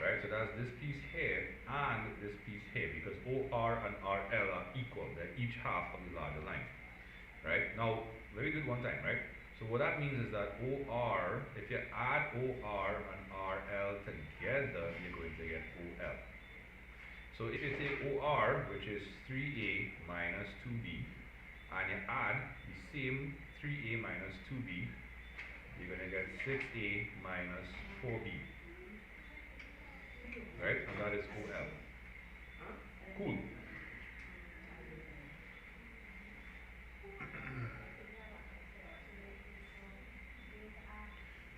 right? So that's this piece here and this piece here, because OR and RL are equal. They're each half of the larger line, right? Now, let me do it one time, right? So what that means is that OR, if you add OR and RL together, you're going to get OL. So if you take OR, which is 3A minus 2B, and you add the same 3A minus 2B, you're going to get 6A minus 4B. Right? And that is OL. Cool.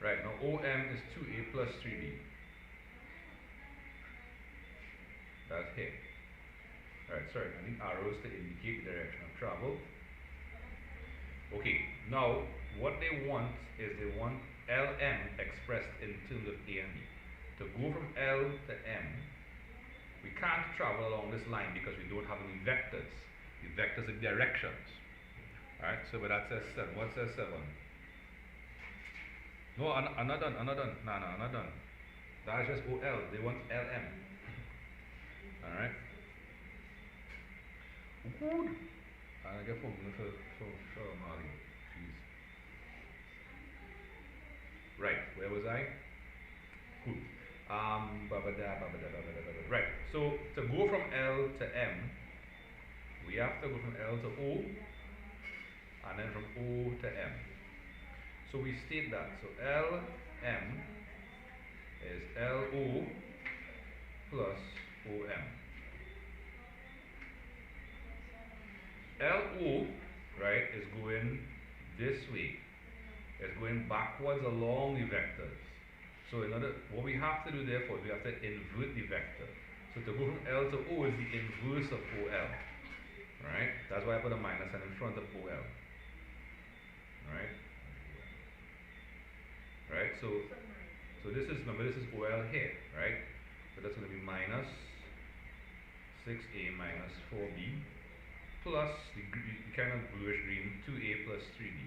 Right, now OM is 2A plus 3B. That's here. Alright, sorry, I need arrows to indicate the direction of travel. Okay, now what they want is they want LM expressed in terms of A and B. To go from L to M, we can't travel along this line because we don't have any vectors. The vectors are directions. Alright, so but that says 7. What says 7? No, I'm not done. No, I'm not done. That's just OL. They want LM. Alright. Good. I get for Molly. Jeez. Right, where was I? Cool. Right. So to go from L to M, we have to go from L to O, and then from O to M. So we state that. So LM is LO plus OM. LO, right, is going this way. It's going backwards along the vectors. So what we have to do therefore, we have to invert the vector. So to go from L to O is the inverse of OL. Right? That's why I put a minus sign in front of OL. Right? Right? So this is, remember this is OL here, right? So that's going to be minus 6A minus 4B plus the kind of bluish green 2A plus 3B.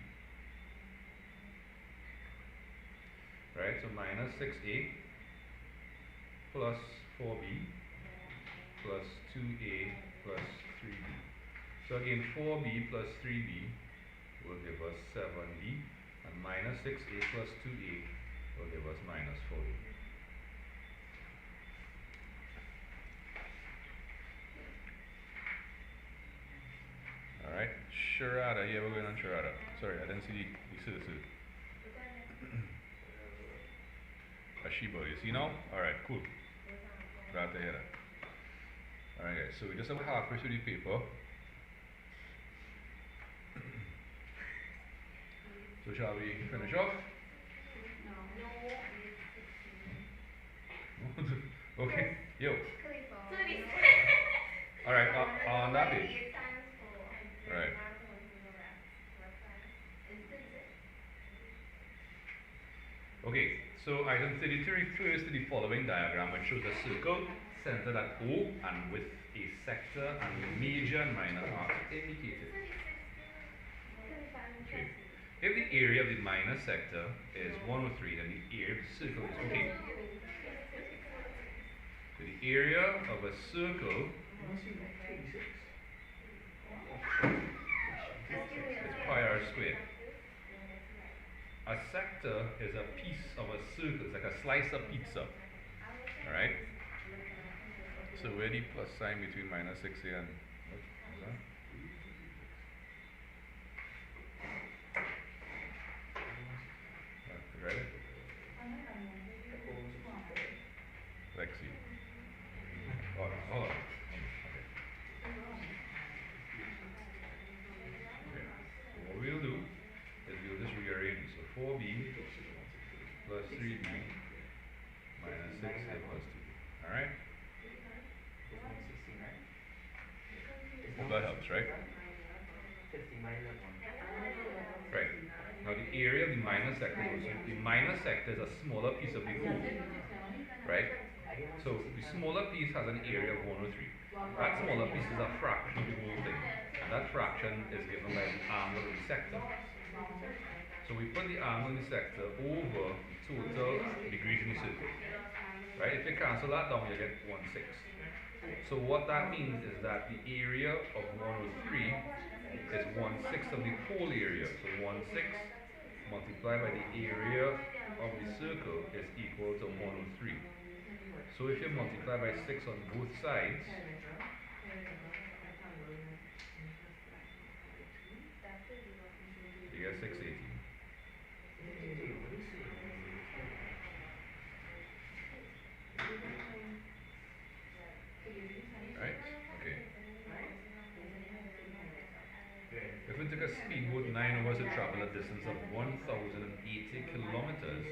Right, so minus 6A plus 4B plus 2A plus 3B. So again, 4B plus 3B will give us 7B, and minus 6A plus 2A will give us minus 4A. Alright, charada, yeah, we're going on charada. Sorry, I didn't see the citizen. Ashiba, you see now? Alright, cool. Glad to hear that. Alright guys, so we just have halfway through the paper. So shall we finish off? No. Okay, yo. Alright, on that page. Alright. Okay, so item 33 refers to the following diagram, which shows a circle centered at O and with a sector and major and minor arcs indicated. Okay. If the area of the minor sector is 103, then the area of the circle is okay. So the area of a circle is pi r squared. A sector is a piece of a circle, it's like a slice of pizza. Alright? So where the plus sign between minus 6A and ready? Lexi. Hold on. Okay. So what we'll do is we'll just rearrange. So 4B plus 3B minus 6A plus 2B. Alright? That helps, right? Right. Now the area of the minor sector, the minor sector is a smaller piece of the whole. Right? So the smaller piece has an area of 103. That smaller piece is a fraction of the whole thing. And that fraction is given by the angle of the sector. So we put the angle in the sector over the total degrees in the circle. Right? If you cancel that down, you get 1/6. So what that means is that the area of 103 is 1/6 of the whole area. So 1/6 multiplied by the area of the circle is equal to 103. So if you multiply by 6 on both sides, you get 680. Right? Okay. If we took a speedboat 9 hours to travel a distance of 1,080 kilometers,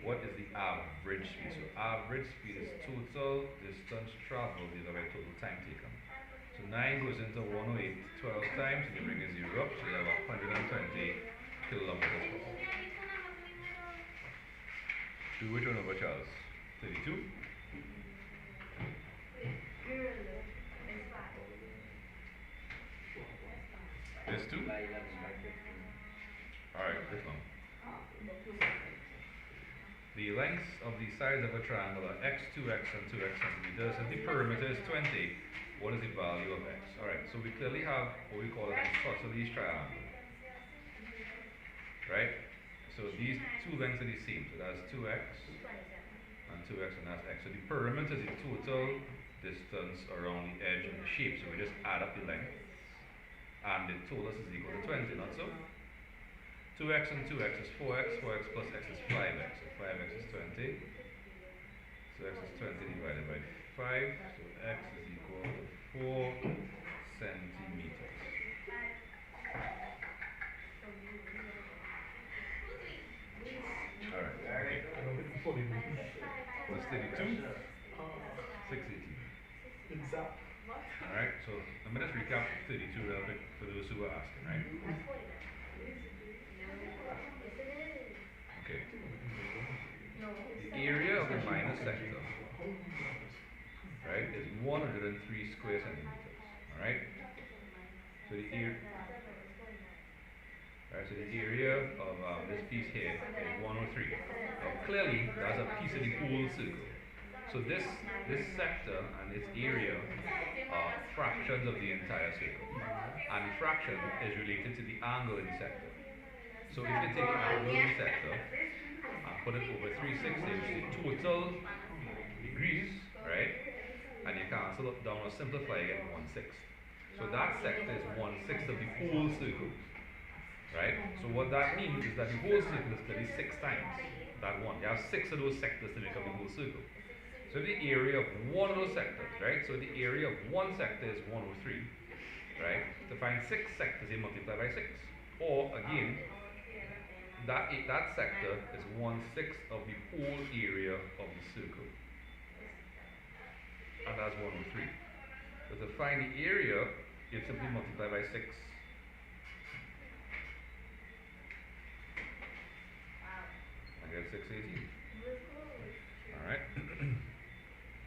what is the average speed? So average speed is total distance traveled divided by total time taken. So 9 goes into 108 12 times, and you bring a 0 up, so you have 120 kilometers per hour. Do which one over, Charles? 32? This 2? Alright, this one. The lengths of the sides of a triangle are x, 2x, and 2x centimeters. If the perimeter is 20, what is the value of x? Alright, so we clearly have what we call an isosceles triangle. Right? So these two lengths are the same. So that's 2x and 2x, and that's x. So the perimeter is the total distance around the edge of the shape. So we just add up the length. And the total is equal to 20, not so? 2x and 2x is 4x, 4x plus x is 5x. So 5x is 20. So x is 20 divided by 5. So x is equal to 4 centimeters. Alright, okay. What's 32? 680. Alright, so let me just recap 32 real quick for those who were asking, right? Okay. The area of the minor sector, right, is 103 square centimeters. Alright? So the area, right, so the area of this piece here is 103. Now clearly that's a piece of the whole circle. So this sector and its area are fractions of the entire circle. And the fraction is related to the angle in the sector. So if you take the angle in the sector and put it over 360, which is the total degrees, right? And you cancel it down or simplify, you get 1/6. So that sector is 1/6 of the whole circle. Right? So what that means is that the whole circle is clearly 6 times that one. You have 6 of those sectors to make up the whole circle. So the area of one of those sectors, right? So the area of one sector is 103, right? To find 6 sectors, you multiply by 6. Or again, that sector is 1/6 of the whole area of the circle. And that's 103. So to find the area, you simply multiply by 6. I get 618. Alright.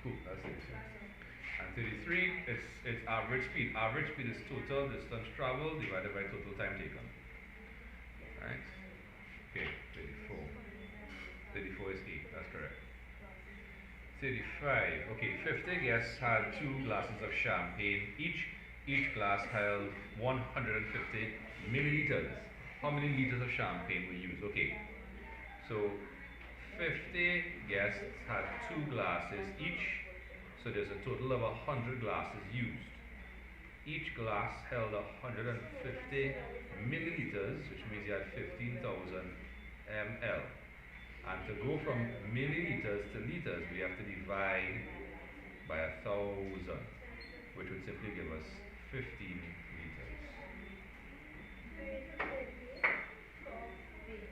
Cool, that's it. And 33, it's average speed. Average speed is total distance traveled divided by total time taken. Right? Okay, 34. 34 is 8, that's correct. 35. Okay, 50 guests had 2 glasses of champagne. Each glass held 150 milliliters. How many liters of champagne were used? Okay. So 50 guests had 2 glasses each, so there's a total of 100 glasses used. Each glass held 150 milliliters, which means you had 15,000 ml. And to go from milliliters to liters, we have to divide by 1,000, which would simply give us 15 liters.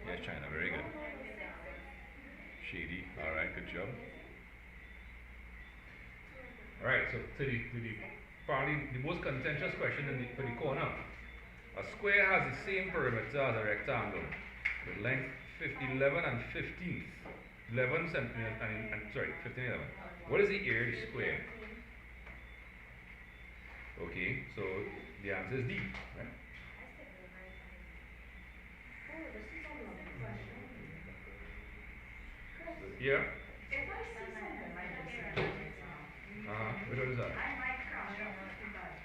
Yes, China, very good. Shady, alright, good job. Alright, so to the probably the most contentious question for the corner. A square has the same perimeter as a rectangle with length 11 and 15th. 11 centimeters and 15 and 11. What is the area of the square? Okay, so the answer is D, right? So here. If I see something like this, What is that? I might crash out with that.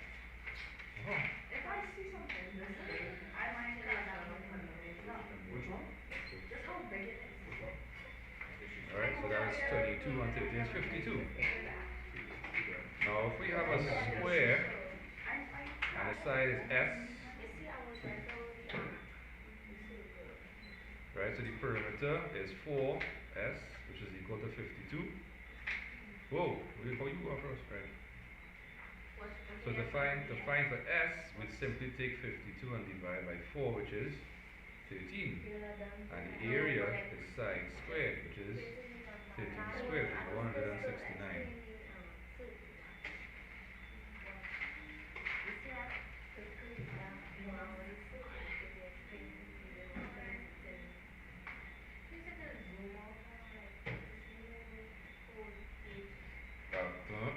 Oh. If I see something this big, I might crash out with that. Which one? Just how big it is. Which one? Alright, so that's 22 and 30 is 52. Now if we have a square and the side is S, right, so the perimeter is 4S, which is equal to 52. Whoa, how you go first, right? So to find for S, we simply take 52 and divide by 4, which is 13. And the area is side squared, which is 13 squared, which is 169.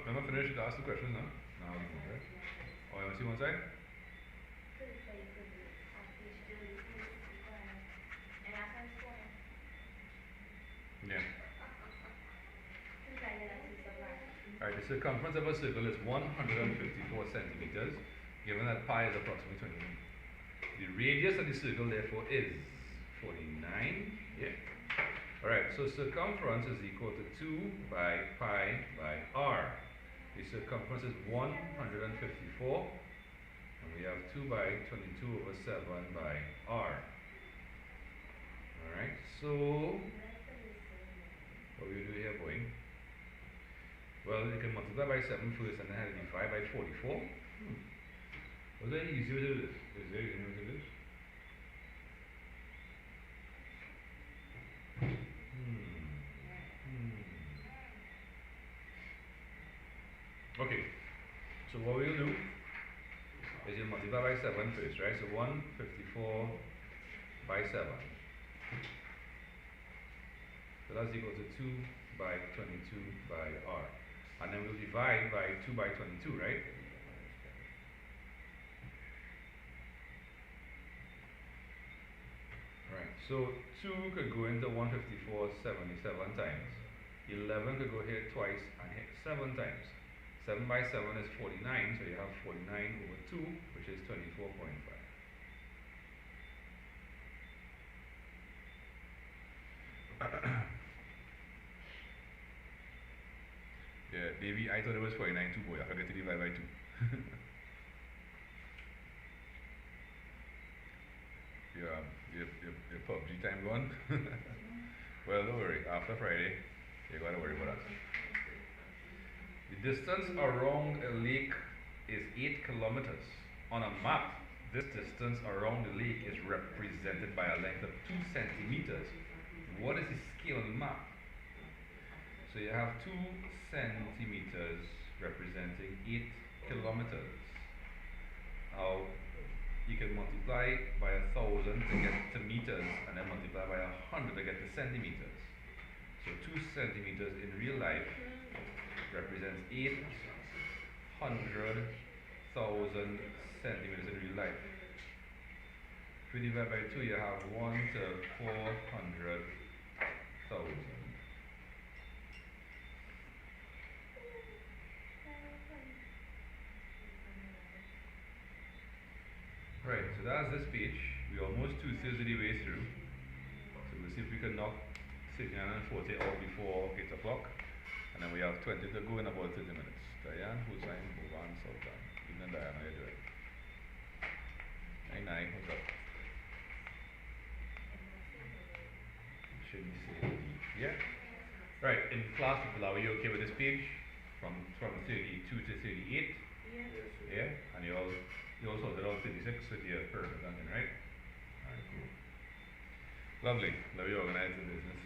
I'm not finished to ask the question now. Now you can, right? Oh, you want to see one side? Yeah. Alright, the circumference of a circle is 154 centimeters, given that pi is approximately 20. The radius of the circle, therefore, is 49. Yeah. Alright, so circumference is equal to 2 by pi by r. The circumference is 154, and we have 2 by 22 over 7 by r. Alright, so what will you do here, boy? Well, you can multiply by 7 first and then divide by 44. Was there any easier to do this? Is there any easier to do this? Okay, so what we'll do is you multiply by 7 first, right? So 154 by 7. So that's equal to 2 by 22 by r. And then we'll divide by 2 by 22, right? Right, so 2 could go into 154 77 times. 11 could go here twice and here 7 times. 7 by 7 is 49, so you have 49 over 2, which is 24.5. Yeah, baby, I thought it was 49 too, boy. I forgot to divide by 2. Your PUBG time gone? Well, don't worry. After Friday, you gotta worry about that. The distance around a lake is 8 kilometers. On a map, this distance around the lake is represented by a length of 2 centimeters. What is the scale on the map? So you have 2 centimeters representing 8 kilometers. Now, you can multiply by 1,000 to get to meters, and then multiply by 100 to get to centimeters. So 2 centimeters in real life represents 800,000 centimeters in real life. If you divide by 2, you have 1 to 400,000. Right, so that's this page. We're almost 2/3 of the way through. So we'll see if we can knock 39 and 40 out before 8 o'clock. And then we have 20 to go in about 30 minutes. Diane, Hussein, Boban, Sultan. Even Diane, how you doing? Nine, what's up? Should we say yeah? Right, in class people, are we okay with this page? From 32 to 38? Yeah? And you all sorted out 36 with your perfect ending, right? Alright, cool. Lovely. Now we organize the business.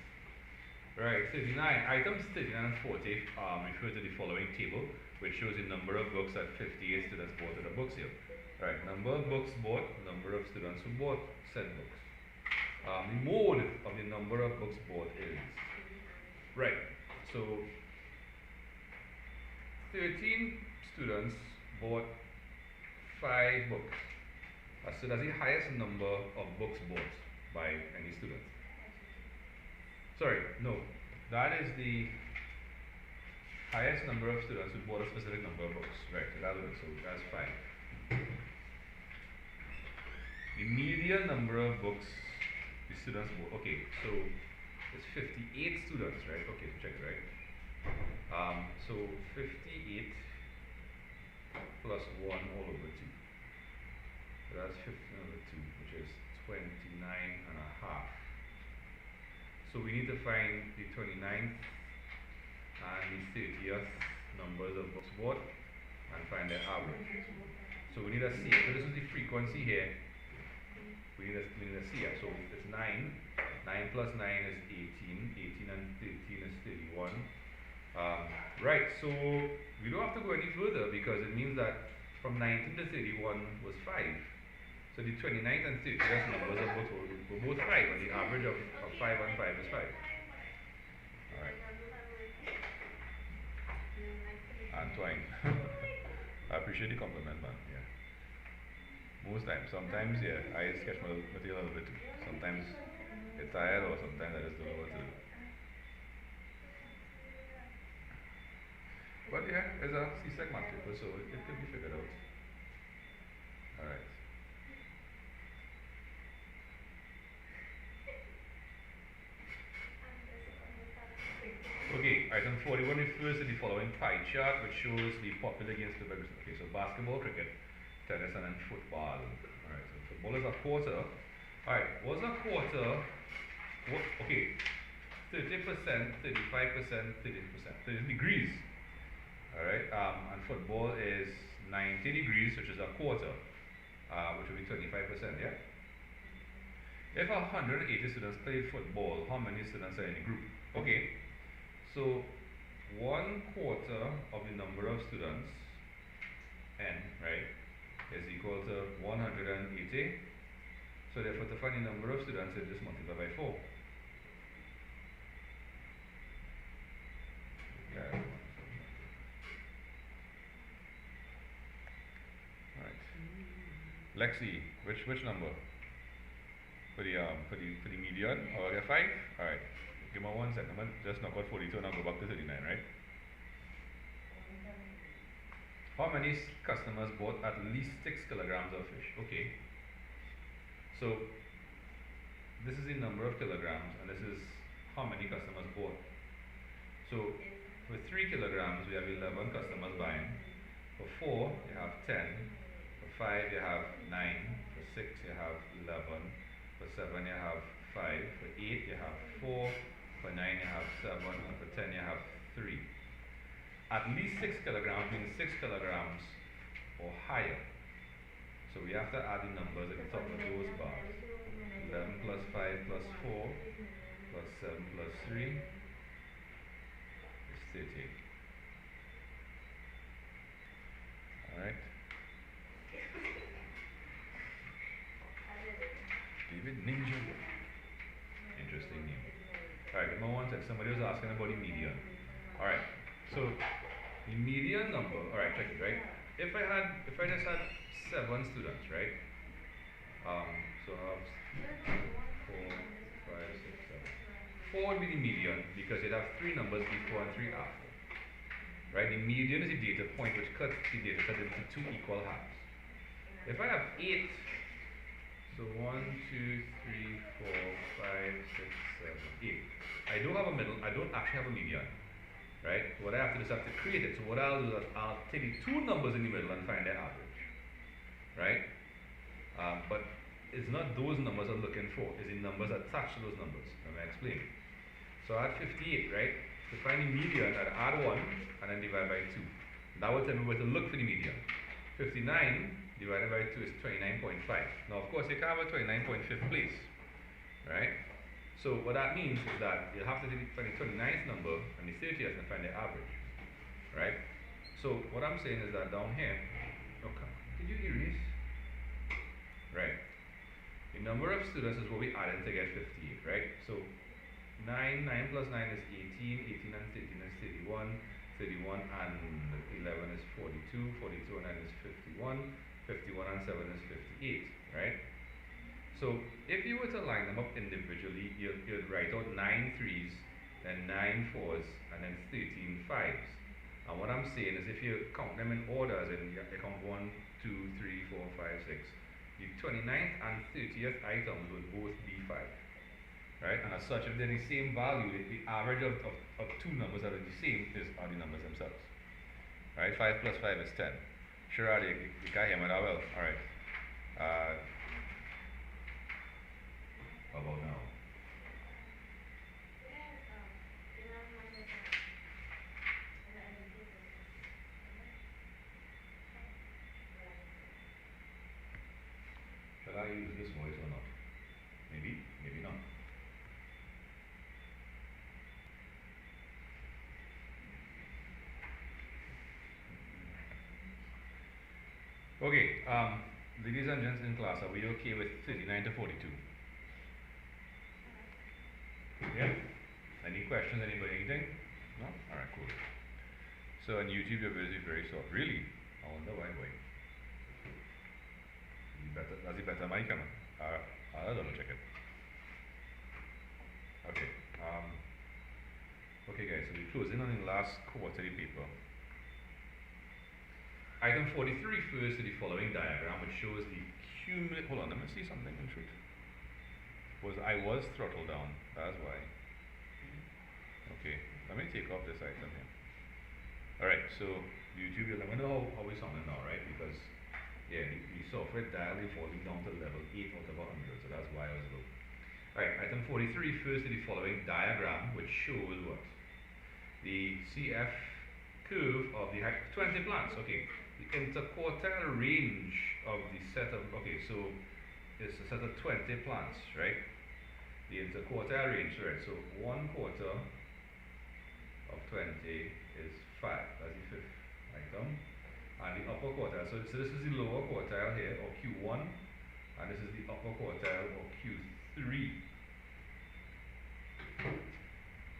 Right, 39. Items 39 and 40 refer to the following table, which shows the number of books that 58 students bought at a book sale. Right, number of books bought, number of students who bought said books. The mode of the number of books bought is, right, so 13 students bought 5 books. So that's the highest number of books bought by any student. Sorry, no, that is the highest number of students who bought a specific number of books. Right, so that'll work. So that's 5. The median number of books the students bought. Okay, so it's 58 students, right? Okay, so check it, right? So 58 plus 1 all over 2. So that's 15 over 2, which is 29 and a half. So we need to find the 29th and the 30th numbers of books bought and find their average. So we need a C. So this is the frequency here. We need a C. So it's 9. 9 plus 9 is 18. 18 and 13 is 31. Right, so we don't have to go any further because it means that from 19 to 31 was 5. So the 29th and 30th numbers of both were both 5, and the average of 5 and 5 is 5. Alright. Antoine. I appreciate the compliment, man. Yeah. Most times. Sometimes, yeah, I sketch my material a little bit too. Sometimes it's tired, or sometimes I just don't know what to do. But yeah, it's a C-sec math paper, so it could be figured out. Alright. Okay, item 41 refers to the following pie chart, which shows the popular games to be. Okay, so basketball, cricket, tennis, and then football. Alright, so football is a quarter. Alright, what's a quarter? Okay, 30%, 35%, 30%, 30 degrees. Alright, and football is 90 degrees, which is a quarter, which will be 25%, yeah? If 180 students played football, how many students are in the group? Okay, so 1/4 of the number of students, n, right, is equal to 180. So therefore, to find the number of students, you just multiply by 4. Okay. Lexi, which number? For the median, or 5? Alright. Give me 1 second. I'm just knock out 42 and I'll go back to 39, right? How many customers bought at least 6 kilograms of fish? Okay. So this is the number of kilograms, and this is how many customers bought. So for 3 kilograms, we have 11 customers buying. For 4, you have 10. For 5, you have 9. For 6, you have 11. For 7, you have 5. For 8, you have 4. For 9, you have 7. And for 10, you have 3. At least 6 kilograms means 6 kilograms or higher. So we have to add the numbers at the top of those bars. 11 plus 5 plus 4 plus 7 plus 3 is 13. Alright. David Ninja. Interesting name. Alright, give me 1 sec. Somebody was asking about the median. Alright, so the median number, alright, check it, right? If I just had 7 students, right? So I have 4, 5, 6, 7. 4 would be the median because you'd have 3 numbers before and 3 after. Right? The median is the data point which cuts the data set into 2 equal halves. If I have 8, so 1, 2, 3, 4, 5, 6, 7, 8. I don't have a middle, I don't actually have a median. Right? What I have to do is I have to create it. So what I'll do is I'll take the 2 numbers in the middle and find their average. Right? But it's not those numbers I'm looking for, it's the numbers attached to those numbers. Let me explain. So I had 58, right? To find the median, I'd add 1 and then divide by 2. That would tell me where to look for the median. 59 divided by 2 is 29.5. Now, of course, you can't have a 29.5 place, right? So what that means is that you'll have to find the 29th number and the 30th and find the average, right? So what I'm saying is that down here, okay, did you erase? Right. The number of students is what we added to get 58, right? So 9 plus 9 is 18, 18 and 13 is 31, 31 and 11 is 42, 42 and 9 is 51, 51 and 7 is 58, right? So if you were to line them up individually, you'd write out 9 3s, then 9 4s, and then 13 5s. And what I'm saying is if you count them in order, as in you count 1, 2, 3, 4, 5, 6, the 29th and 30th items would both be 5. Right? And as such, if they're the same value, the average of two numbers that are the same are the numbers themselves. Right? 5 plus 5 is 10. Sure, you can't hear me that well. Alright. How about now? Shall I use this voice or not? Maybe, maybe not. Okay, ladies and gents in class, are we okay with 39 to 42? Yeah? Any questions, anybody, anything? No? Alright, cool. So on YouTube your videos is very short. Really? I wonder why. Does it better my camera? I'll double check it. Okay. Okay guys, so we're closing on the last quarterly paper. Item 43 refers to the following diagram, which shows the cumulative. Hold on, let me see something in truth. I was throttled down. That's why. Okay, let me take off this item here. Alright, so YouTube, you'll never know how we're sounding now, right? Because, yeah, the software dial is falling down to level 8 out of 100, so that's why I was low. Alright, item 43 refers to the following diagram, which shows what? The CF curve of the 20 plants. Okay, the interquartile range of the set of, okay, so it's a set of 20 plants, right? The interquartile range, right? So 1 quarter of 20 is 5, that's the fifth item. And the upper quartile, so this is the lower quartile here, or Q1, and this is the upper quartile, or Q3.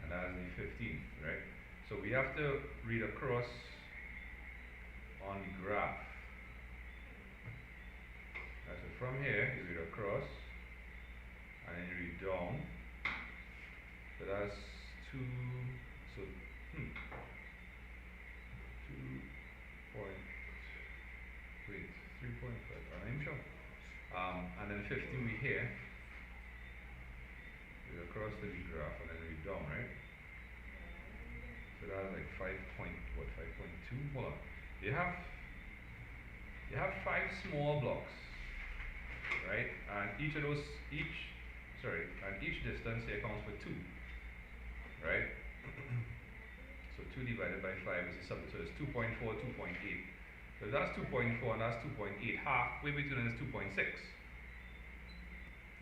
And that's the 15th, right? So we have to read across on the graph. Right, so from here, you read across, and then you read down. So that's 2, so 2 point, wait, 3.5, I'm sure. And then 15 we here, read across the graph, and then read down, right? So that's like 5.2, hold on. You have 5 small blocks, right? And each distance here counts for 2, right? So 2 divided by 5 is the subject, so it's 2.4, 2.8. So that's 2.4 and that's 2.8. Halfway between them is 2.6.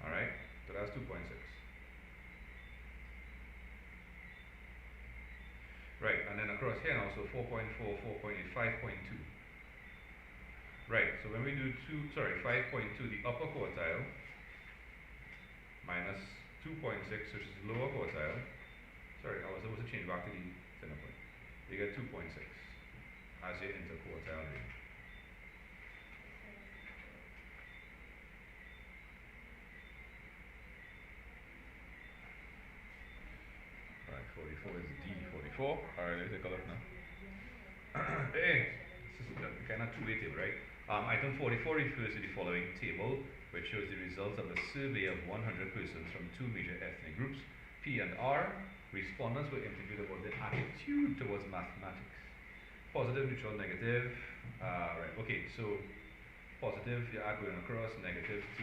Alright? So that's 2.6. Right, and then across here now, so 4.4, 4.8, 5.2. Right, so when we do 5.2, the upper quartile, minus 2.6, which is the lower quartile. Sorry, I was supposed to change back to the center point. You get 2.6 as your interquartile range. Right, 44 is D44. Alright, let's take a look now. Hey, this is kind of two-way table, right? Item 44 refers to the following table, which shows the results of a survey of 100 persons from 2 major ethnic groups, P and R. Respondents were interviewed about their attitude towards mathematics. Positive, neutral, negative. Right, okay, so positive, you add going across, negative 2,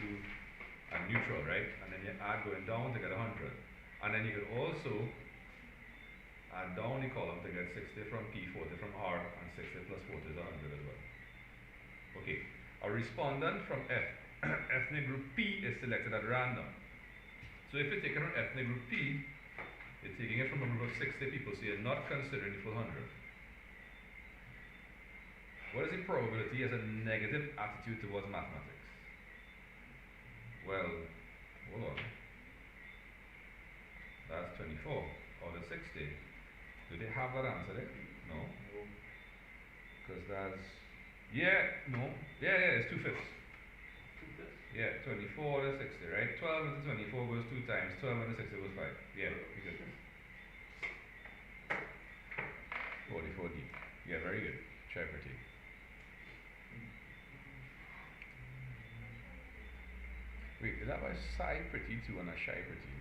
and neutral, right? And then you add going down to get 100. And then you could also add down the column to get 60 from P, 40 from R, and 60 plus 40 is 100 as well. Okay, a respondent from ethnic group P is selected at random. So if you're taking from ethnic group P, you're taking it from a group of 60 people, so you're not considering the full 100. What is the probability as a negative attitude towards mathematics? Well, hold on. That's 24 out of 60. Do they have that answer there? No. Because that's, it's 2/5. Yeah, 24 out of 60, right? 12 into 24 goes 2 times, 12 into 60 goes 5. Yeah, we good. 44D. Shy pretty. Wait, is that why Shy pretty too and a Shy pretty?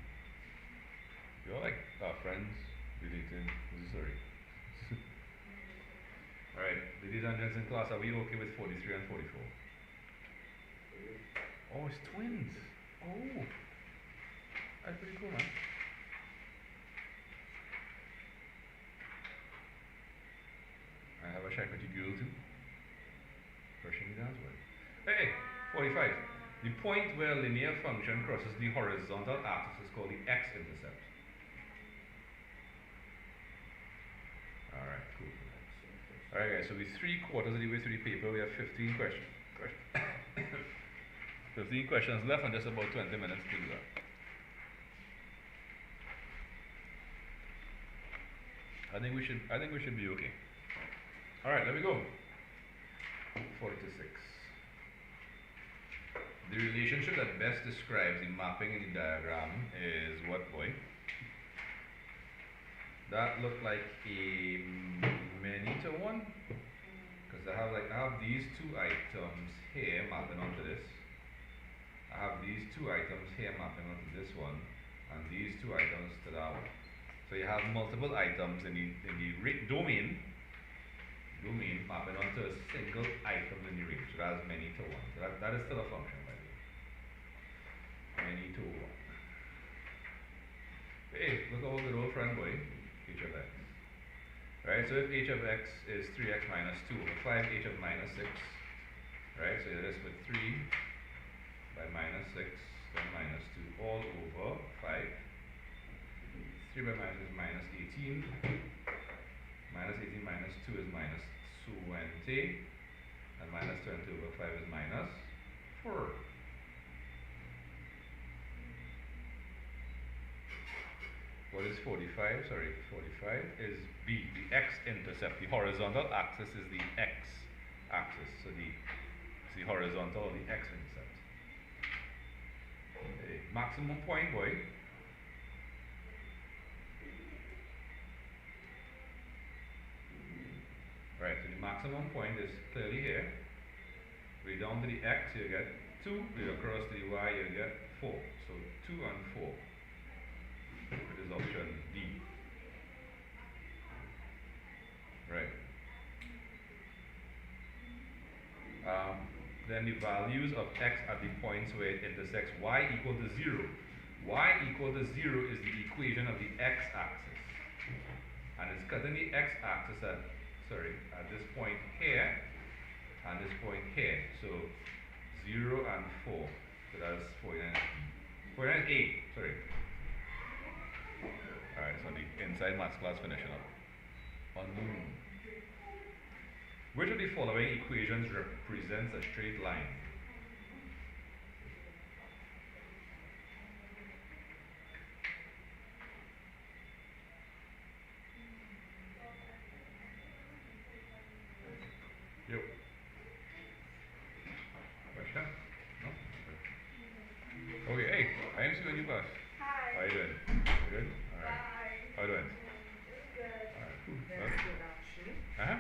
You're like friends related. Sorry. Alright, ladies and gents in class, are we okay with 43 and 44? Oh, it's twins. Oh, that's pretty cool, man. I have a Shy pretty girl too. Brushing it as well. Hey, 45. The point where a linear function crosses the horizontal axis is called the x-intercept. Alright, cool. Alright guys, so we're 3/4 of the way through the paper. We have 15 questions. 15 questions left and just about 20 minutes to do that. I think we should be okay. Alright, let me go. 40 to 6. The relationship that best describes the mapping in the diagram is what, boy? That looked like a many to one, because I have these two items here mapping onto this. I have these two items here mapping onto this one, and these two items to that one. So you have multiple items in the domain mapping onto a single item in the range. So that's many to one. So that is still a function, by the way. Many to one. Hey, look at our good old friend, boy. H of x. Right, so if h of x is 3x minus 2 over 5, h of minus 6. Right, so this with 3 by minus 6, then minus 2 all over 5. 3 by minus is minus 18. Minus 18 minus 2 is minus 20. And minus 20 over 5 is minus 4. What is 45? Sorry, 45 is B, the x-intercept. The horizontal axis is the x-axis. So it's the horizontal or the x-intercept. Okay. Maximum point, boy. Right, so the maximum point is clearly here. Way down to the x, you get 2. Way across to the y, you get 4. So 2 and 4. Which is option D. Right. Then the values of x at the points where it intersects y equal to 0. Y equal to 0 is the equation of the x-axis. And it's cutting the x-axis at this point here and this point here. So 0 and 4. So that's 49A. Sorry. Alright, so the inside maths class finishing up. On the moon. Which of the following equations represents a straight line? Yo. Question? No? Okay, hey, I am seeing you class. Hi. How you doing? Good? Alright. Bye. How you doing? Good. Alright, cool. Very good, actually. Uh-huh.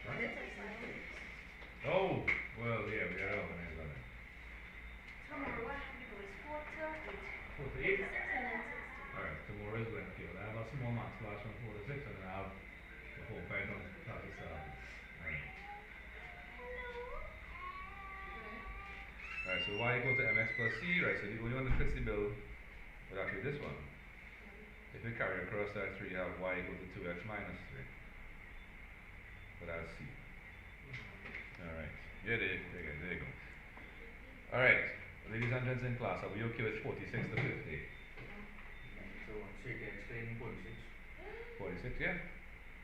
Right. Oh, well, yeah, we are organized on it. Tomorrow, what happened to go is 4 to 8. 4 to 8? Alright, tomorrow is Wednesday. I have a small maths class from 4 to 6, and then I have the whole Python class at 7. Alright. Alright, so y equal to mx plus c, right, so the only one that fits the bill is actually this one. If you carry across that 3, you have y equal to 2x minus 3. So that's c. Alright, yeah, there you go. Alright, ladies and gents in class, are we okay with 46 to 50? So, you can explain 46. 46, yeah?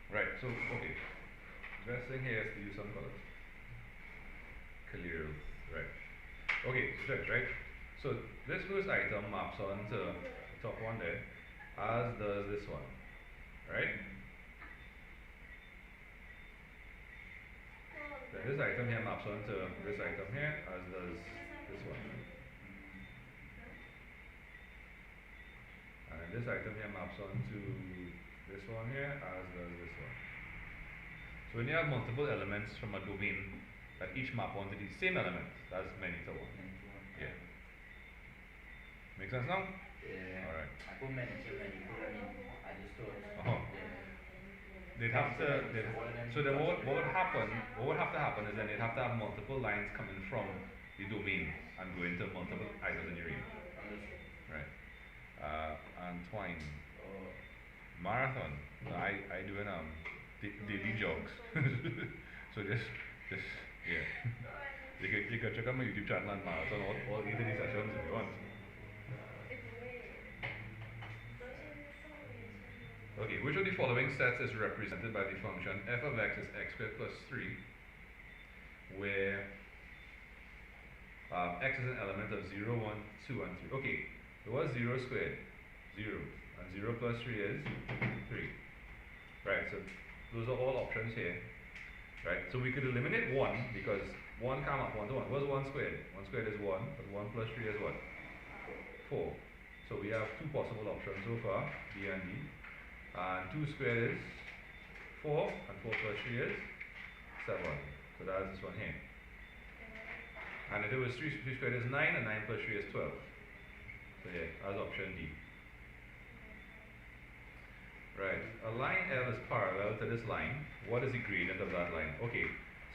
Right, so, okay. Best thing here is to use some colors. Clear, right. Okay, stretch, right? So, this first item maps onto the top one there, as does this one, right? Then this item here maps onto this item here, as does this one. And this item here maps onto this one here, as does this one. So So when you have multiple elements from a domain that each map onto the same element, that's many to one. Yeah. Make sense now? Yeah. Alright. I put many to many because I just thought. Uh-huh. They'd have to. So then what would happen? What would have to happen is then they'd have to have multiple lines coming from the domain and go into multiple items in your range. Right. Antoine. Marathon. No, I doing daily jogs. So just yeah. You can check out my YouTube channel and marathon all 8 of these sessions if you want. Okay, which of the following sets is represented by the function f of x is x squared plus 3, where x is an element of 0, 1, 2, and 3. Okay, so what's 0 squared? 0. And 0 plus 3 is 3. Right, so those are all options here. Right, so we could eliminate 1 because 1 come up 1 to 1. What's 1 squared? 1 squared is 1, but 1 plus 3 is what? 4. So we have two possible options so far, B and D. And 2 squared is 4, and 4 plus 3 is 7. So that's this one here. And if it was 3 squared is 9, and 9 plus 3 is 12. So yeah, that's option D. Right, a line L is parallel to this line. What is the gradient of that line? Okay,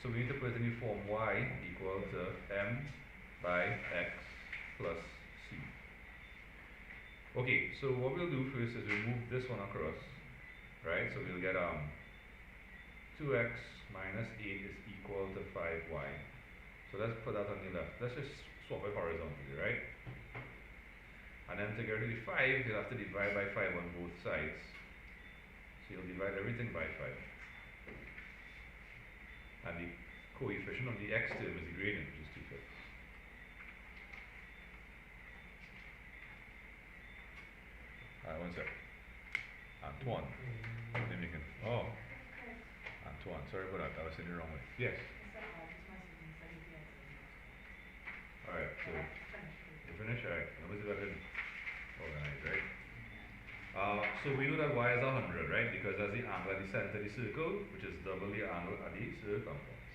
so we need to put in the form y equal to m by x plus c. Okay, so what we'll do first is we'll move this one across, right? So we'll get 2x minus 8 is equal to 5y. So let's put that on the left. Let's just swap it horizontally, right? And then to get rid of the 5, you'll have to divide by 5 on both sides. So you'll divide everything by 5. And the coefficient of the x term is the gradient, which is 2/5. Alright, one sec. Antoine. Oh. Antoine, sorry about that. I was saying it the wrong way. Yes. Alright, so you finish? Alright, let me see if I can organize, right? So we know that y is 100, right? Because that's the angle at the center of the circle, which is double the angle at the circumference.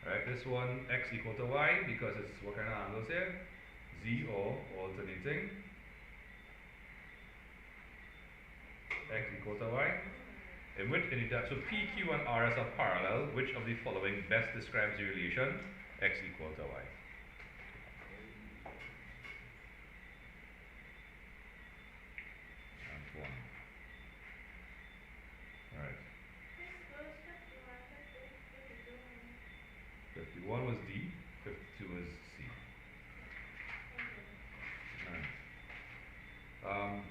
Right, this one x equal to y because it's what kind of angles here? Z or alternating. X equal to y. In which so P, Q, and R are parallel. Which of the following best describes the relation x equal to y? And 1. Alright. 51 was D, 52 was C. Alright.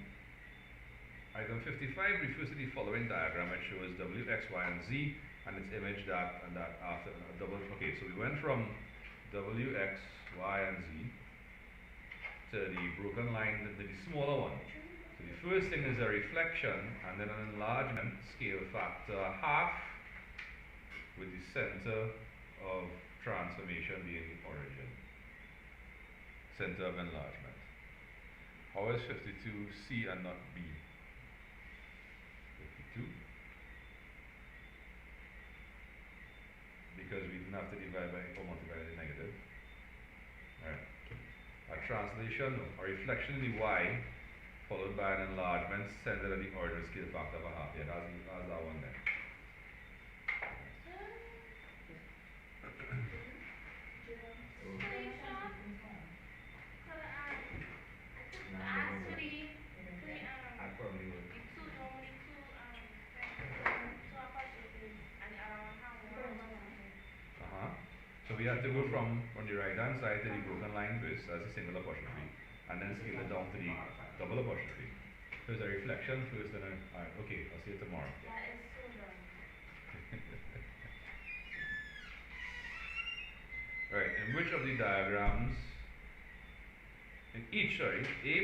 Item 55 refers to the following diagram. It shows W, X, Y, and Z, and its image that and that after double. Okay, so we went from W, X, Y, and Z to the broken line to the smaller one. So the first thing is a reflection, and then an enlargement scale factor half, with the center of transformation being the origin. Center of enlargement. How is 52 C and not B? 52. Because we didn't have to divide by or multiply by the negative. Alright. A translation or reflection in the y followed by an enlargement centered at the origin scale factor of a half. Yeah, that's that one there. I probably would. So we have to go from on the right hand side to the broken line first as a single apostrophe, and then scale it down to the double apostrophe. So it's a reflection first, and then alright, okay, I'll see you tomorrow. Right, in which of the diagrams, A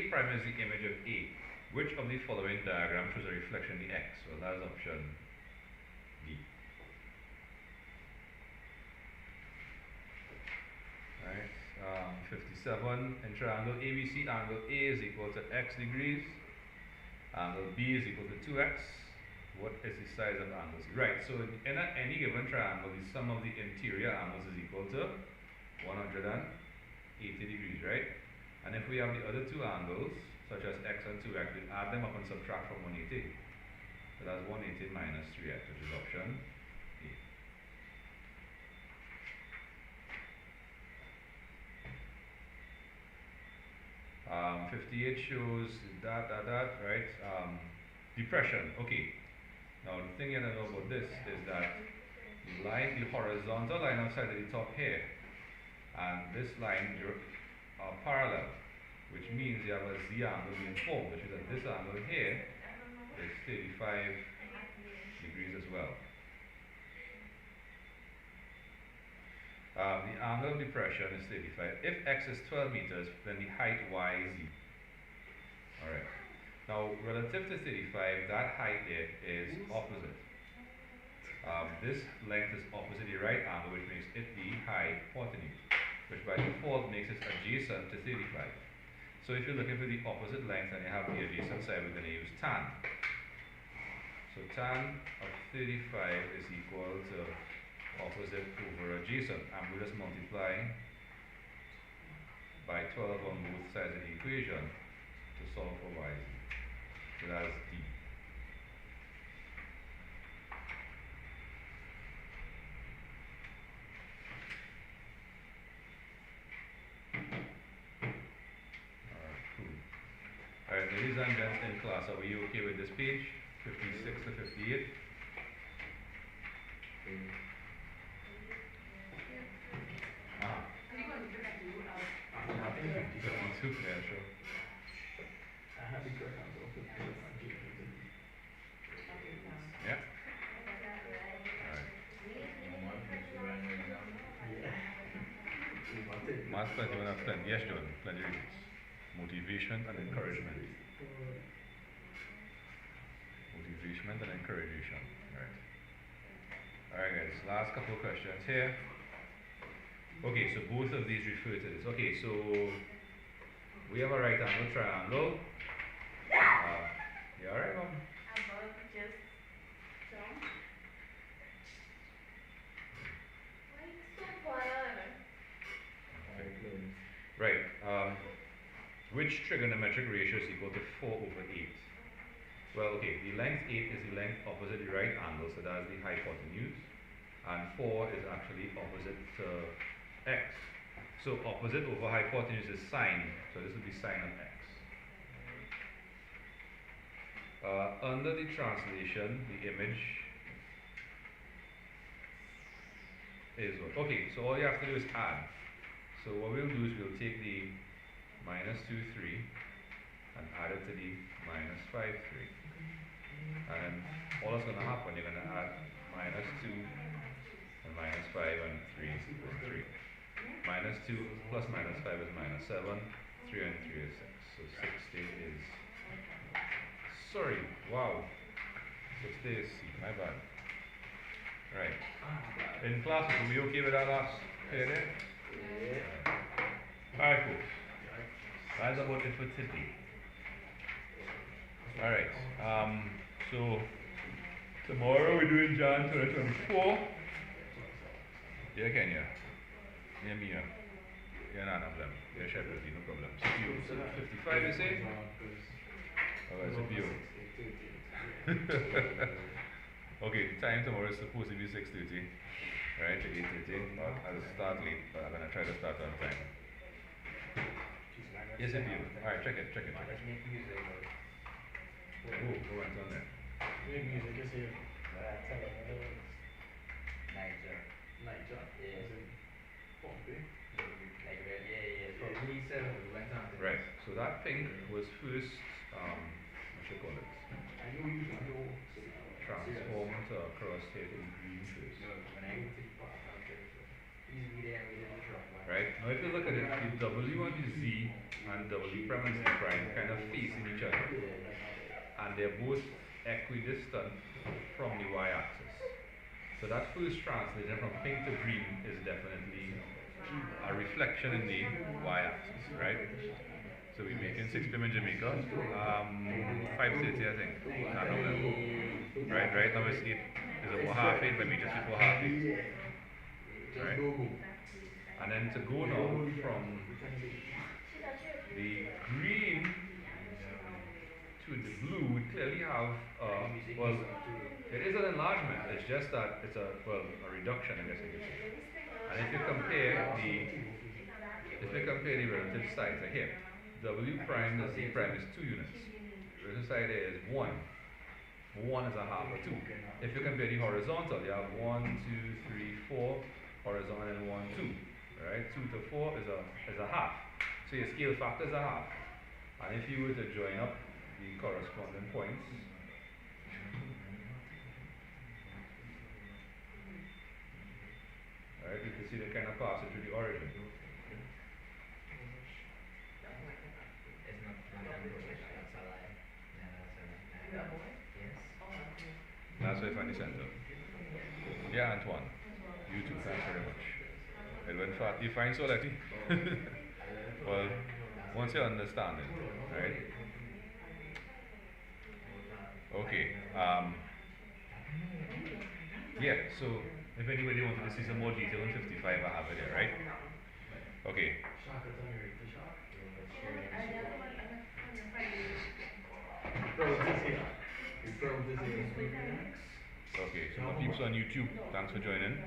prime is the image of A. Which of the following diagrams shows a reflection of the X? Well, that's option D. Right, 57, in triangle ABC, angle A is equal to x degrees, angle B is equal to 2x, What is the size of angles? Right, so in any given triangle, the sum of the interior angles is equal to 180 degrees, right? And if we have the other two angles, such as x and 2x, we add them up and subtract from 180. So that's 180 minus 3x, which is option A. 58 shows that, right? Depression, okay. Now the thing you know about this is that the horizontal line outside of the top here, and this line are parallel, which means you have a z angle being formed, which is that this angle here is 35 degrees as well. The angle of depression is 35. If x is 12 meters, then the height y is z. Alright. Now, relative to 35, that height there is opposite. This length is opposite the right angle, which makes it the hypotenuse, which by default makes it adjacent to 35. So if you're looking for the opposite length and you have the adjacent side, we're going to use tan. So tan of 35 is equal to opposite over adjacent, and we'll just multiply by 12 on both sides of the equation to solve for y. So that's D. Alright, ladies and gents in class, are we okay with this page? 56 to 58? I think 52, yeah, sure. I had the correct answer. Yeah. Alright. Maths plenty, we have plenty. Yes, John, plenty of reasons. Motivation and encouragement. Motivation and encouragement. Right. Alright guys, last couple of questions here. Okay, so both of these refer to this. Okay, so we have a right angle triangle. You alright, Mom? About just jump. Why so quiet? Right. Which trigonometric ratio is equal to 4 over 8? Well, okay, the length 8 is the length opposite the right angle, so that's the hypotenuse. And 4 is actually opposite to x. So opposite over hypotenuse is sine, so this will be sine of x. Under the translation, the image is what? Okay, so all you have to do is add. So what we'll do is we'll take the minus 2, 3 and add it to the minus 5, 3. And all that's going to happen, you're going to add minus 2 and minus 5 and 3 is 3. Minus 2 plus minus 5 is minus 7. 3 and 3 is 6. So 60 is... Sorry, wow. 60 is C, my bad. Right. In class, will we be okay with that last pair there? Yeah. Alright, folks. That's about it for today. Alright. So tomorrow we're doing Jan 2024. Yeah, Kenya. Yeah, me. Yeah, none of them. Yeah, Shepherd, no problem. CPU. 55, you say? Oh, it's a view. Okay, the time tomorrow is supposed to be 6:30. Right, to 8:30. I'll start late, but I'm going to try to start on time. Yes, if you. Alright, check it. Oh, go on there. Make music is here. Niger. Niger. Yeah. Pompey. Right, so that pink was first, what you call it? I know you know. Transformed to a crosshair to green first. Right, now if you look at it, the W and the Z and W prime and Z prime kind of facing each other. And they're both equidistant from the y-axis. So that first translation from pink to green is definitely a reflection in the y-axis, right? So we're making 6 p.m. in Jamaica, 5:30 I think, not November. Right now it's 8. Is about half 8, let me just before half 8. Just Right? go. And then to go now from the green to the blue, we clearly have, well, it is an enlargement, it's just that it's a reduction, I guess you could say. And if you compare the relative sides here, W prime to Z prime is 2 units. The relative side here is 1. 1 is a half of 2. If you compare the horizontal, you have 1, 2, 3, 4, horizontal and 1, 2. Right? 2 to 4 is a half. So your scale factor is a half. And if you were to join up the corresponding points, right, you can see they kind of pass it through the origin. That's why I find the center. Yeah, Antoine. You too, thanks very much. And when you find so lucky. Well, once you understand it, right? Okay. Yeah, so if anybody wanted to see some more detail on 55, I have it there, right? Okay. Okay, so my peeps on YouTube, thanks for joining.